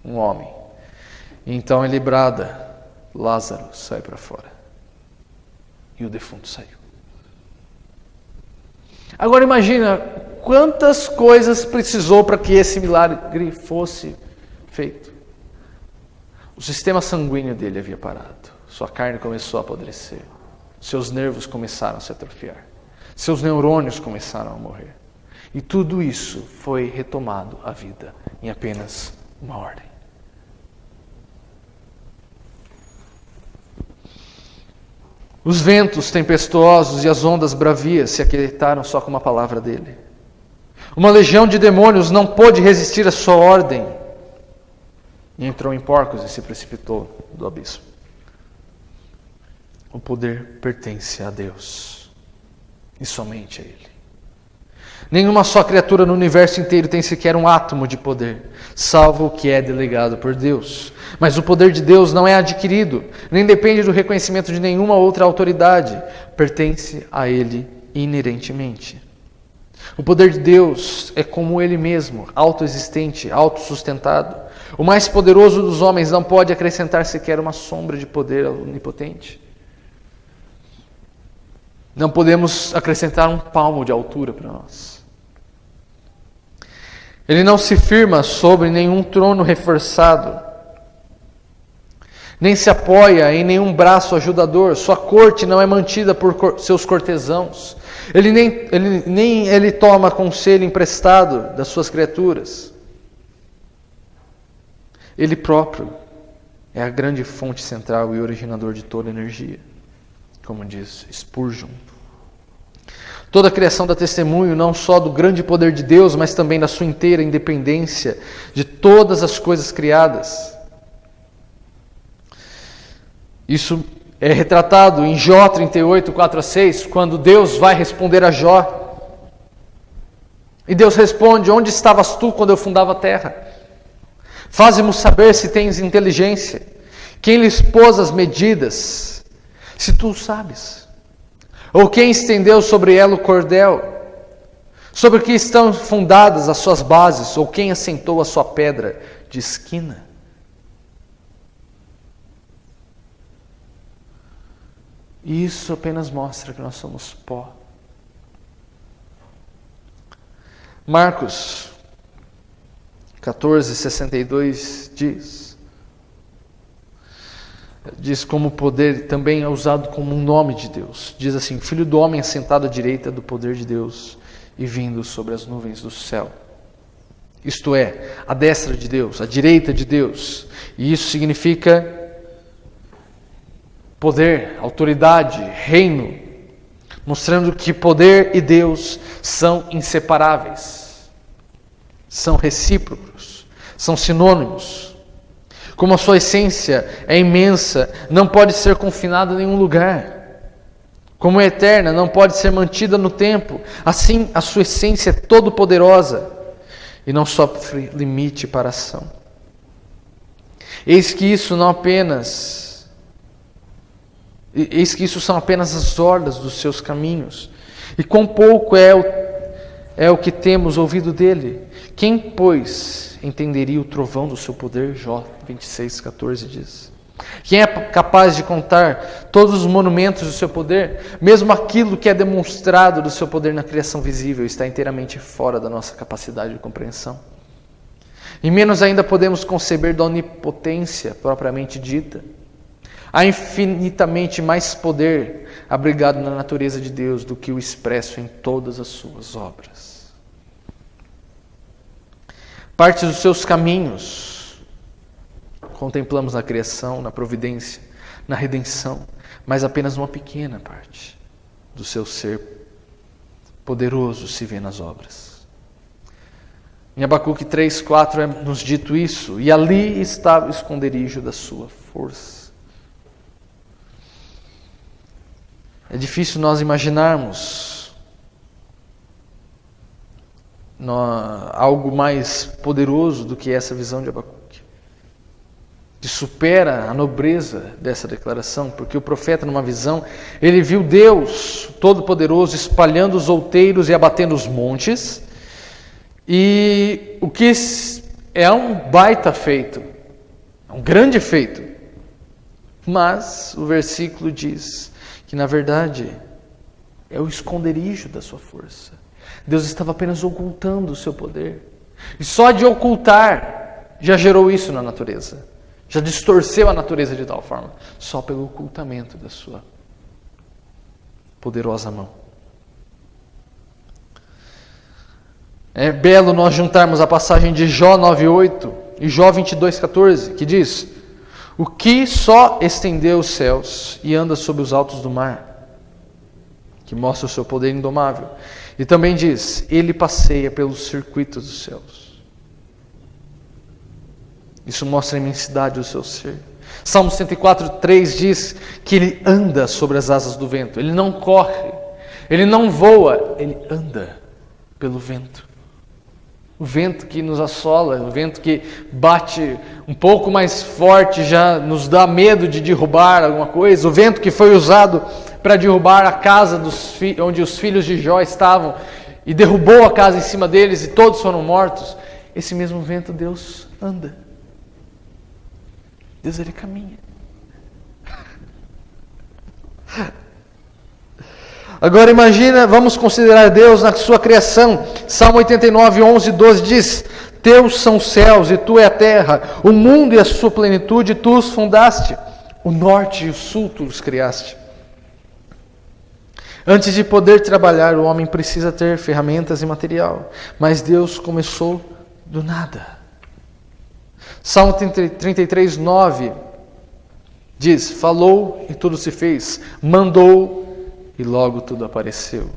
um homem. Então ele brada: Lázaro, sai para fora. E o defunto saiu. Agora imagina quantas coisas precisou para que esse milagre fosse feito. O sistema sanguíneo dele havia parado. Sua carne começou a apodrecer. Seus nervos começaram a se atrofiar. Seus neurônios começaram a morrer. E tudo isso foi retomado à vida em apenas uma ordem. Os ventos tempestuosos e as ondas bravias se aquietaram só com uma palavra dele. Uma legião de demônios não pôde resistir à sua ordem e entrou em porcos e se precipitou do abismo. O poder pertence a Deus e somente a Ele. Nenhuma só criatura no universo inteiro tem sequer um átomo de poder, salvo o que é delegado por Deus. Mas o poder de Deus não é adquirido, nem depende do reconhecimento de nenhuma outra autoridade. Pertence a Ele inerentemente. O poder de Deus é como Ele mesmo, autoexistente, autossustentado. O mais poderoso dos homens não pode acrescentar sequer uma sombra de poder ao onipotente. Não podemos acrescentar um palmo de altura para nós. Ele não se firma sobre nenhum trono reforçado, nem se apoia em nenhum braço ajudador. Sua corte não é mantida por seus cortesãos. Ele toma conselho emprestado das suas criaturas. Ele próprio é a grande fonte central e originador de toda energia, como diz Spurgeon. Toda a criação dá testemunho não só do grande poder de Deus, mas também da sua inteira independência de todas as coisas criadas. Isso é retratado em Jó 38, 4-6, quando Deus vai responder a Jó. E Deus responde: onde estavas tu quando eu fundava a terra? Faze-mo saber se tens inteligência. Quem lhe expôs as medidas, se tu sabes? Ou quem estendeu sobre ela o cordel? Sobre que estão fundadas as suas bases? Ou quem assentou a sua pedra de esquina? E isso apenas mostra que nós somos pó. Marcos 14:62 diz como o poder também é usado como um nome de Deus. Diz assim: Filho do homem assentado à direita do poder de Deus e vindo sobre as nuvens do céu. Isto é, a destra de Deus, a direita de Deus. E isso significa poder, autoridade, reino, mostrando que poder e Deus são inseparáveis, são recíprocos, são sinônimos. Como a sua essência é imensa, não pode ser confinada em nenhum lugar. Como é eterna, não pode ser mantida no tempo. Assim, a sua essência é todo-poderosa e não sofre limite para a ação. Eis que isso não apenas Eis que isso são apenas as orlas dos seus caminhos. E quão pouco é o que temos ouvido dele. Quem, pois, entenderia o trovão do seu poder? Jó 26:14 diz. Quem é capaz de contar todos os monumentos do seu poder? Mesmo aquilo que é demonstrado do seu poder na criação visível está inteiramente fora da nossa capacidade de compreensão. E menos ainda podemos conceber da onipotência propriamente dita. Há infinitamente mais poder abrigado na natureza de Deus do que o expresso em todas as suas obras. Parte dos seus caminhos contemplamos na criação, na providência, na redenção, mas apenas uma pequena parte do seu ser poderoso se vê nas obras. Em Abacuque 3:4 é nos dito isso, e ali estava o esconderijo da sua força. É difícil nós imaginarmos algo mais poderoso do que essa visão de Abacuque, que supera a nobreza dessa declaração, porque o profeta, numa visão, ele viu Deus Todo-Poderoso espalhando os outeiros e abatendo os montes, e o que é um baita feito, é um grande feito, mas o versículo diz que, na verdade, é o esconderijo da sua força. Deus estava apenas ocultando o seu poder, e só de ocultar já gerou isso na natureza. Já distorceu a natureza de tal forma, só pelo ocultamento da sua poderosa mão. É belo nós juntarmos a passagem de Jó 9:8 e Jó 22:14, que diz: o que só estendeu os céus e anda sobre os altos do mar, que mostra o seu poder indomável. E também diz: ele passeia pelos circuitos dos céus. Isso mostra a imensidade do seu ser. Salmo 104:3 diz que ele anda sobre as asas do vento. Ele não corre, ele não voa, ele anda pelo vento. O vento que nos assola, o vento que bate um pouco mais forte já nos dá medo de derrubar alguma coisa. O vento que foi usado para derrubar a casa onde os filhos de Jó estavam e derrubou a casa em cima deles e todos foram mortos. Esse mesmo vento Deus anda. Deus, ele caminha. Agora imagina, vamos considerar Deus na sua criação. Salmo 89:11-12 diz: teus são os céus e tu é a terra, o mundo e a sua plenitude, tu os fundaste. O norte e o sul tu os criaste. Antes de poder trabalhar, o homem precisa ter ferramentas e material. Mas Deus começou do nada. Salmo 33:9 diz: falou e tudo se fez, mandou e logo tudo apareceu.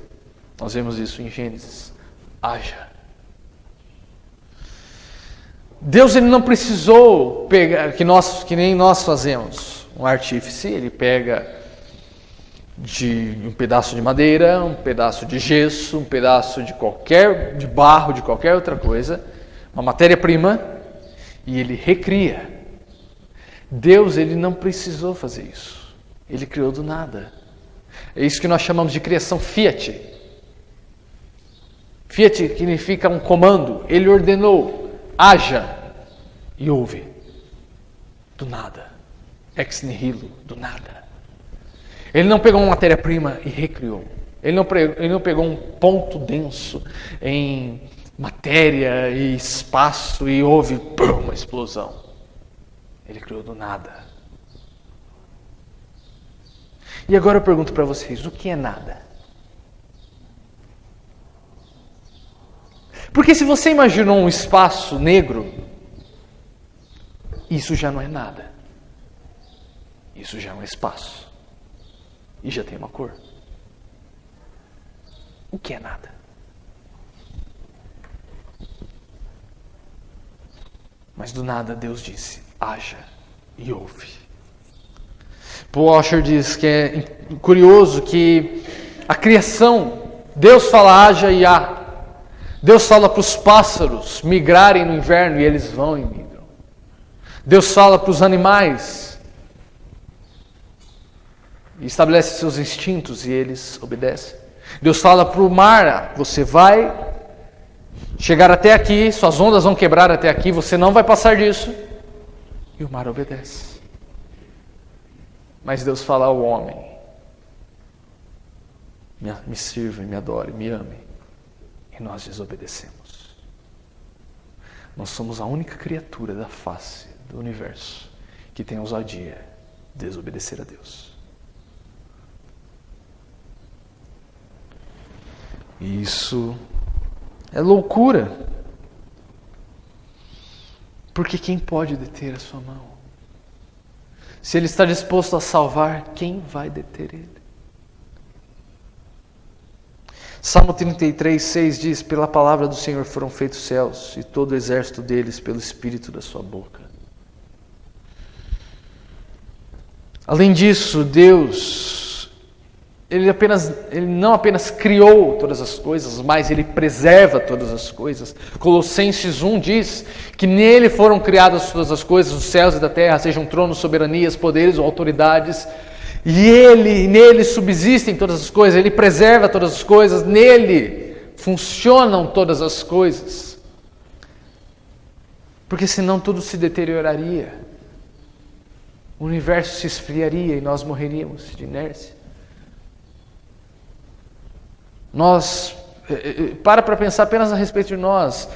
Nós vemos isso em Gênesis. Haja. Deus, ele não precisou pegar, que nem nós fazemos, um artífice. Ele pega de um pedaço de madeira, um pedaço de gesso, um pedaço de barro, de qualquer outra coisa, uma matéria-prima, e ele recria. Deus, ele não precisou fazer isso. Ele criou do nada. É isso que nós chamamos de criação fiat. Fiat significa um comando. Ele ordenou: haja, e houve. Do nada. Ex nihilo, do nada. Ele não pegou uma matéria-prima e recriou. Ele não pegou um ponto denso em matéria e espaço e houve uma explosão. Ele criou do nada. E agora eu pergunto para vocês: o que é nada? Porque se você imaginou um espaço negro, isso já não é nada. Isso já é um espaço. E já tem uma cor. O que é nada? Mas do nada Deus disse: haja, e houve. Paul Washer diz que é curioso que a criação, Deus fala haja e há. Deus fala para os pássaros migrarem no inverno e eles vão e migram. Deus fala para os animais e estabelece seus instintos e eles obedecem. Deus fala para o mar: você vai chegar até aqui, suas ondas vão quebrar até aqui, você não vai passar disso. E o mar obedece. Mas Deus fala ao homem: me sirva, me adore, me ame. E nós desobedecemos. Nós somos a única criatura da face do universo que tem a ousadia de desobedecer a Deus. E isso é loucura. Porque quem pode deter a sua mão? Se Ele está disposto a salvar, quem vai deter Ele? Salmo 33, 6 diz: pela palavra do Senhor foram feitos os céus, e todo o exército deles pelo espírito da sua boca. Além disso, Deus, Ele não apenas criou todas as coisas, mas Ele preserva todas as coisas. Colossenses 1 diz que nele foram criadas todas as coisas, os céus e da terra, sejam tronos, soberanias, poderes ou autoridades. E nele subsistem todas as coisas, Ele preserva todas as coisas, nele funcionam todas as coisas. Porque senão tudo se deterioraria. O universo se esfriaria e nós morreríamos de inércia. Para pensar apenas a respeito de nós.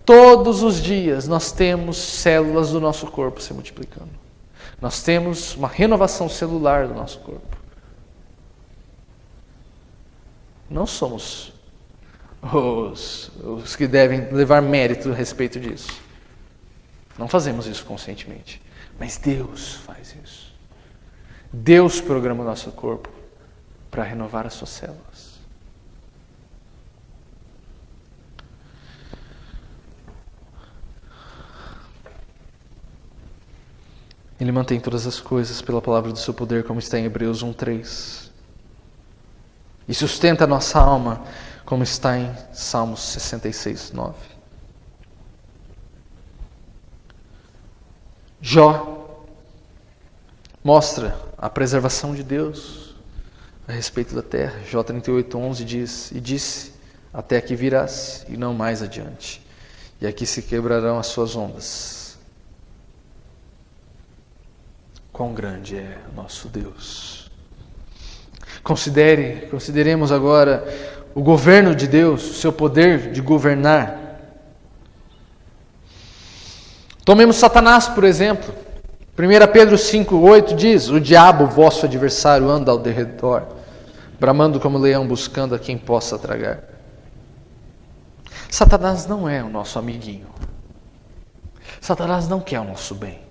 Todos os dias nós temos células do nosso corpo se multiplicando. Nós temos uma renovação celular do nosso corpo. Não somos os que devem levar mérito a respeito disso. Não fazemos isso conscientemente. Mas Deus faz isso. Deus programa o nosso corpo para renovar as suas células. Ele mantém todas as coisas pela palavra do seu poder, como está em Hebreus 1:3. E sustenta a nossa alma, como está em Salmos 66:9. Jó mostra a preservação de Deus a respeito da terra. Jó 38:11 diz: e disse, até aqui virás, e não mais adiante, e aqui se quebrarão as suas ondas. Quão grande é o nosso Deus. Consideremos agora o governo de Deus, o seu poder de governar. Tomemos Satanás, por exemplo. 1 Pedro 5:8 diz: o diabo, vosso adversário, anda ao derredor, bramando como leão, buscando a quem possa tragar. Satanás não é o nosso amiguinho. Satanás não quer o nosso bem.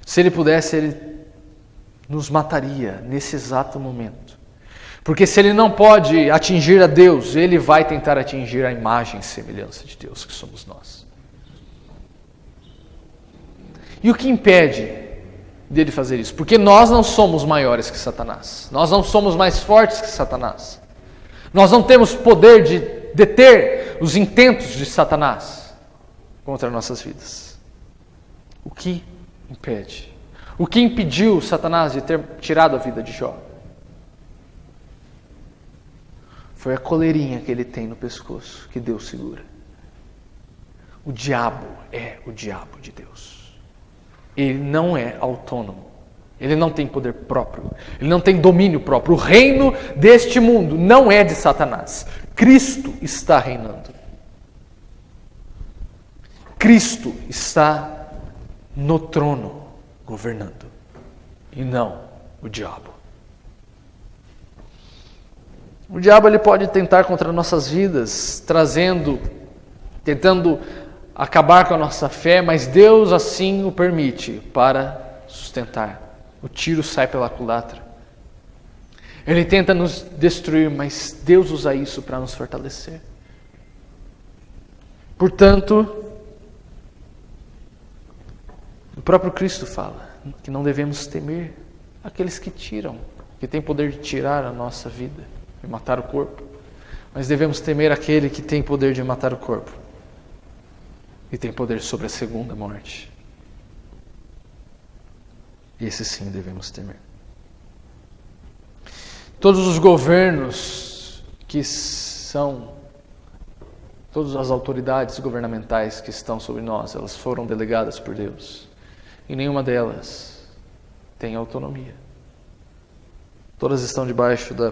Se ele pudesse, ele nos mataria nesse exato momento. Porque se ele não pode atingir a Deus, ele vai tentar atingir a imagem e semelhança de Deus, que somos nós. E o que impede dele fazer isso? Porque nós não somos maiores que Satanás. Nós não somos mais fortes que Satanás. Nós não temos poder de deter os intentos de Satanás contra nossas vidas. O que impede? O que impediu Satanás de ter tirado a vida de Jó? Foi a coleirinha que ele tem no pescoço, que Deus segura. O diabo é o diabo de Deus. Ele não é autônomo. Ele não tem poder próprio. Ele não tem domínio próprio. O reino deste mundo não é de Satanás. Cristo está reinando. Cristo está no trono, governando, e não o diabo. O diabo ele pode tentar contra nossas vidas, tentando acabar com a nossa fé, mas Deus assim o permite para sustentar. O tiro sai pela culatra. Ele tenta nos destruir, mas Deus usa isso para nos fortalecer. Portanto, o próprio Cristo fala que não devemos temer aqueles que tiram, que têm poder de tirar a nossa vida e matar o corpo. Mas devemos temer aquele que tem poder de matar o corpo e tem poder sobre a segunda morte. Esse sim devemos temer. Todos os governos todas as autoridades governamentais que estão sobre nós, elas foram delegadas por Deus. E nenhuma delas tem autonomia. Todas estão debaixo da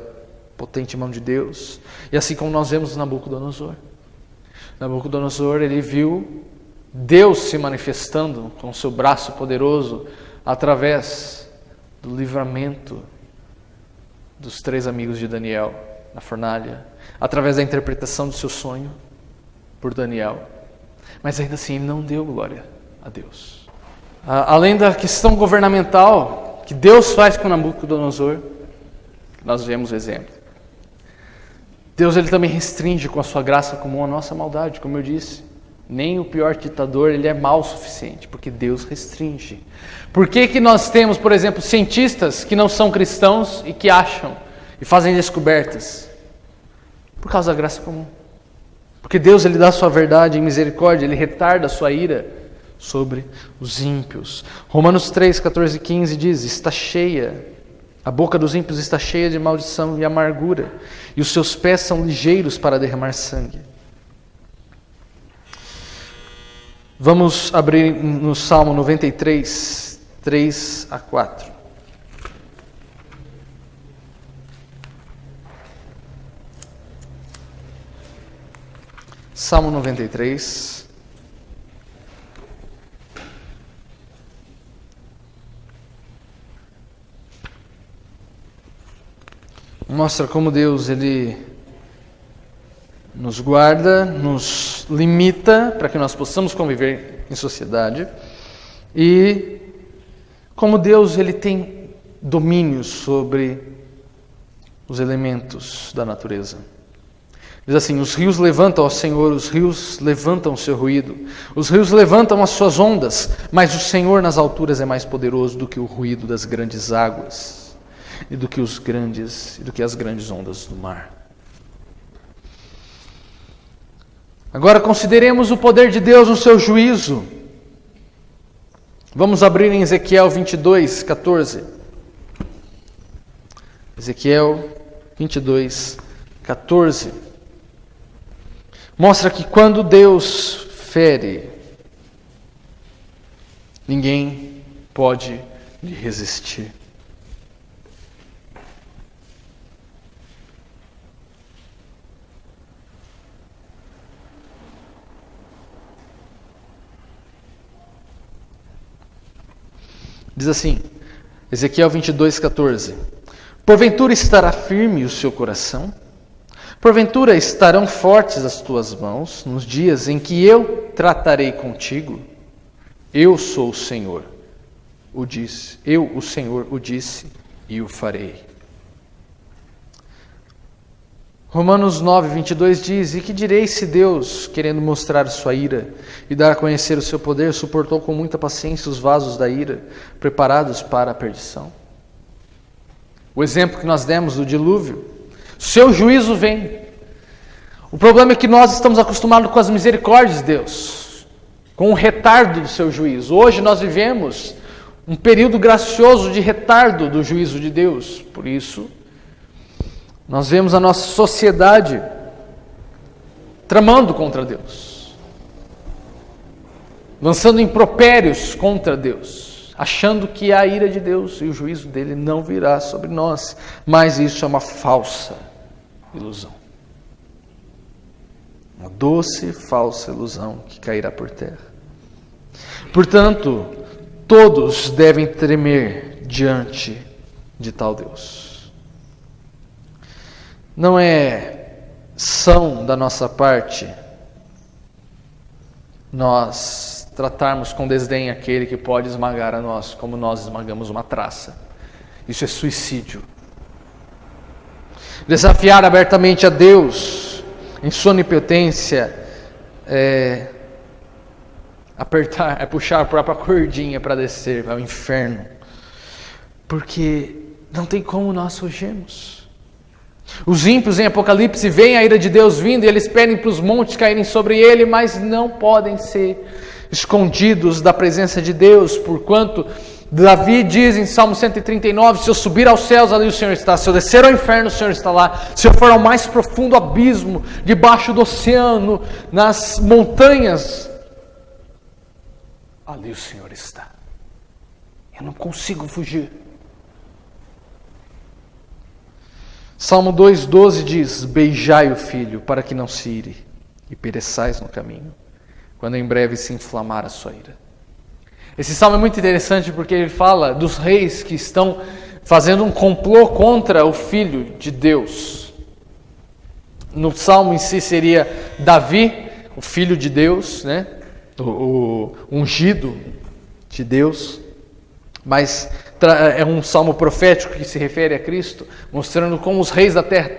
potente mão de Deus. E assim como nós vemos Nabucodonosor. Nabucodonosor, ele viu Deus se manifestando com seu braço poderoso através do livramento dos 3 amigos de Daniel na fornalha, através da interpretação do seu sonho por Daniel. Mas ainda assim ele não deu glória a Deus. Além da questão governamental que Deus faz com Nabucodonosor, nós vemos o exemplo. Deus ele também restringe com a sua graça comum a nossa maldade, como eu disse. Nem o pior ditador ele é mau o suficiente, porque Deus restringe. Por que nós temos, por exemplo, cientistas que não são cristãos e que acham e fazem descobertas? Por causa da graça comum. Porque Deus ele dá a sua verdade em misericórdia, ele retarda a sua ira sobre os ímpios. Romanos 3, 14 e 15 diz: a boca dos ímpios está cheia de maldição e amargura, e os seus pés são ligeiros para derramar sangue. Vamos abrir no Salmo 93, 3 a 4. Salmo 93. Mostra como Deus ele nos guarda, nos limita para que nós possamos conviver em sociedade, e como Deus ele tem domínio sobre os elementos da natureza. Diz assim: os rios levantam ao Senhor, os rios levantam o seu ruído, os rios levantam as suas ondas, mas o Senhor nas alturas é mais poderoso do que o ruído das grandes águas e do que as grandes ondas do mar. Agora consideremos o poder de Deus no seu juízo. Vamos abrir em Ezequiel 22, 14. Ezequiel 22, 14. Mostra que quando Deus fere, ninguém pode lhe resistir. Diz assim, Ezequiel 22, 14. Porventura estará firme o seu coração? Porventura estarão fortes as tuas mãos nos dias em que eu tratarei contigo? Eu sou o Senhor, o disse. Eu, o Senhor, o disse e o farei. Romanos 9, 22 diz: e que direi se Deus, querendo mostrar sua ira e dar a conhecer o seu poder, suportou com muita paciência os vasos da ira, preparados para a perdição? O exemplo que nós demos do dilúvio, seu juízo vem. O problema é que nós estamos acostumados com as misericórdias de Deus, com o retardo do seu juízo. Hoje nós vivemos um período gracioso de retardo do juízo de Deus. Por isso, nós vemos a nossa sociedade tramando contra Deus, lançando impropérios contra Deus, achando que a ira de Deus e o juízo dele não virá sobre nós. Mas isso é uma falsa ilusão. Uma doce, falsa ilusão que cairá por terra. Portanto, todos devem tremer diante de tal Deus. Não é são da nossa parte nós tratarmos com desdém aquele que pode esmagar a nós, como nós esmagamos uma traça. Isso é suicídio. Desafiar abertamente a Deus em sua onipotência é puxar a própria cordinha para descer ao inferno, porque não tem como nós fugirmos. Os ímpios em Apocalipse veem a ira de Deus vindo e eles pedem para os montes caírem sobre ele, mas não podem ser escondidos da presença de Deus, porquanto Davi diz em Salmo 139, se eu subir aos céus, ali o Senhor está. Se eu descer ao inferno, o Senhor está lá. Se eu for ao mais profundo abismo, debaixo do oceano, nas montanhas, ali o Senhor está. Eu não consigo fugir. Salmo 2,12 diz, beijai o filho, para que não se ire, e pereçais no caminho, quando em breve se inflamar a sua ira. Esse salmo é muito interessante porque ele fala dos reis que estão fazendo um complô contra o Filho de Deus. No salmo em si seria Davi, o Filho de Deus, né? o ungido de Deus. Mas é um salmo profético que se refere a Cristo, mostrando como os reis da terra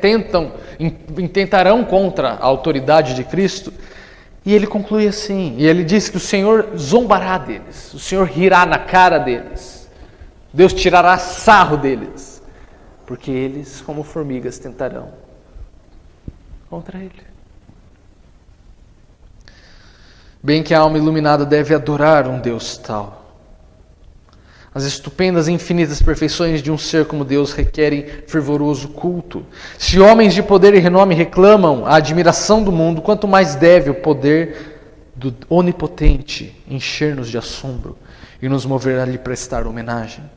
tentarão contra a autoridade de Cristo. E ele conclui assim, e ele diz que o Senhor zombará deles, o Senhor rirá na cara deles, Deus tirará sarro deles, porque eles, como formigas, tentarão contra ele. Bem que a alma iluminada deve adorar um Deus tal. As estupendas e infinitas perfeições de um ser como Deus requerem fervoroso culto. Se homens de poder e renome reclamam a admiração do mundo, quanto mais deve o poder do Onipotente encher-nos de assombro e nos mover a lhe prestar homenagem.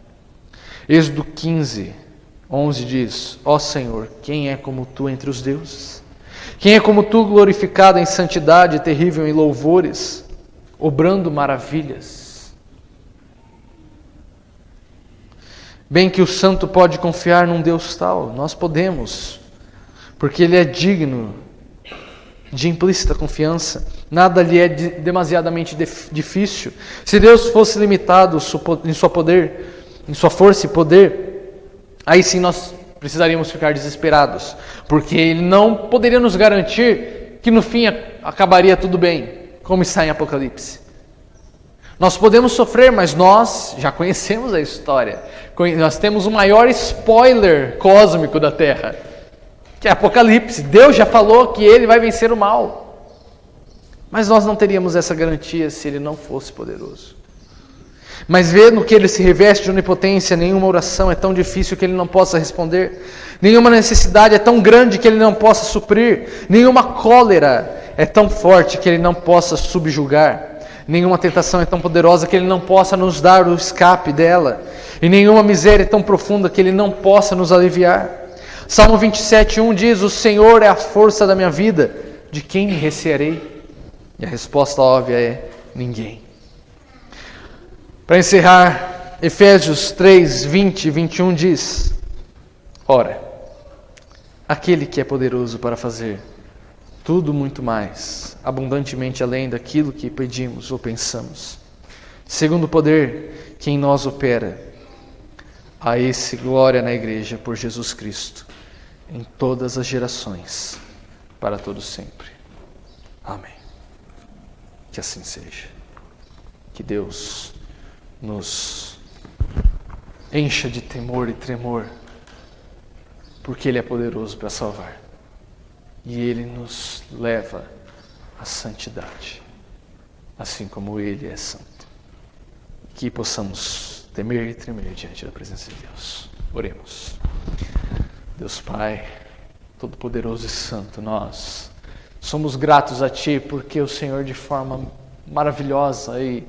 Êxodo 15:11 diz, ó Senhor, quem é como tu entre os deuses? Quem é como tu glorificado em santidade, terrível em louvores, obrando maravilhas? Bem que o santo pode confiar num Deus tal, nós podemos, porque Ele é digno de implícita confiança, nada lhe é demasiadamente difícil. Se Deus fosse limitado em sua força e poder, aí sim nós precisaríamos ficar desesperados, porque Ele não poderia nos garantir que no fim acabaria tudo bem, como está em Apocalipse. Nós podemos sofrer, mas nós já conhecemos a história. Nós temos o maior spoiler cósmico da Terra, que é Apocalipse. Deus já falou que Ele vai vencer o mal. Mas nós não teríamos essa garantia se Ele não fosse poderoso. Mas vendo que Ele se reveste de onipotência, nenhuma oração é tão difícil que Ele não possa responder. Nenhuma necessidade é tão grande que Ele não possa suprir. Nenhuma cólera é tão forte que Ele não possa subjugar. Nenhuma tentação é tão poderosa que Ele não possa nos dar o escape dela. E nenhuma miséria é tão profunda que Ele não possa nos aliviar. Salmo 27:1 diz, o Senhor é a força da minha vida, de quem me recearei? E a resposta óbvia é, ninguém. Para encerrar, Efésios 3:20-21 diz, ora, aquele que é poderoso para fazer tudo muito mais, abundantemente além daquilo que pedimos ou pensamos, segundo o poder que em nós opera, a esse glória na igreja por Jesus Cristo, em todas as gerações, para todos sempre. Amém. Que assim seja. Que Deus nos encha de temor e tremor, porque Ele é poderoso para salvar. E Ele nos leva à santidade, assim como Ele é santo. Que possamos temer e tremer diante da presença de Deus. Oremos. Deus Pai, Todo-Poderoso e Santo, nós somos gratos a Ti, porque o Senhor de forma maravilhosa e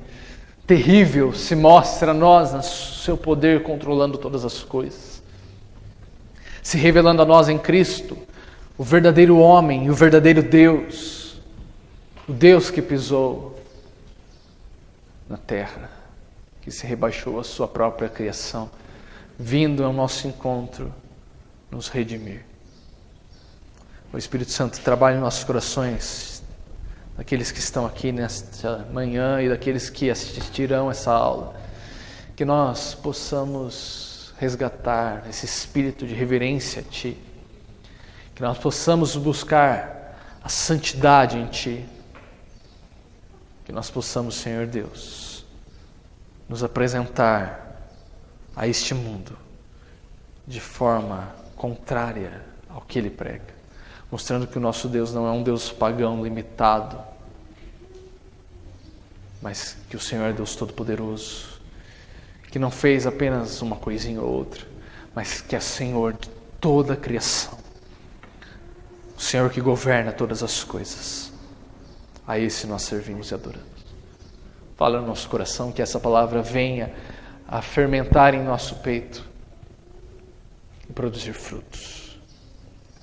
terrível se mostra a nós no Seu poder, controlando todas as coisas. Se revelando a nós em Cristo, o verdadeiro homem e o verdadeiro Deus, o Deus que pisou na terra, que se rebaixou à sua própria criação, vindo ao nosso encontro, nos redimir. O Espírito Santo trabalha em nossos corações, daqueles que estão aqui nesta manhã e daqueles que assistirão essa aula, que nós possamos resgatar esse espírito de reverência a Ti, que nós possamos buscar a santidade em Ti, que nós possamos, Senhor Deus, nos apresentar a este mundo de forma contrária ao que Ele prega, mostrando que o nosso Deus não é um Deus pagão limitado, mas que o Senhor é Deus Todo-Poderoso, que não fez apenas uma coisinha ou outra, mas que é Senhor de toda a criação. O Senhor que governa todas as coisas. A esse nós servimos e adoramos. Fala no nosso coração, que essa palavra venha a fermentar em nosso peito e produzir frutos.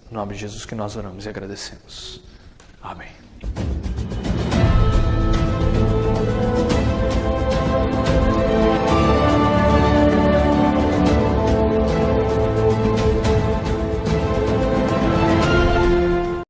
Em nome de Jesus que nós oramos e agradecemos. Amém.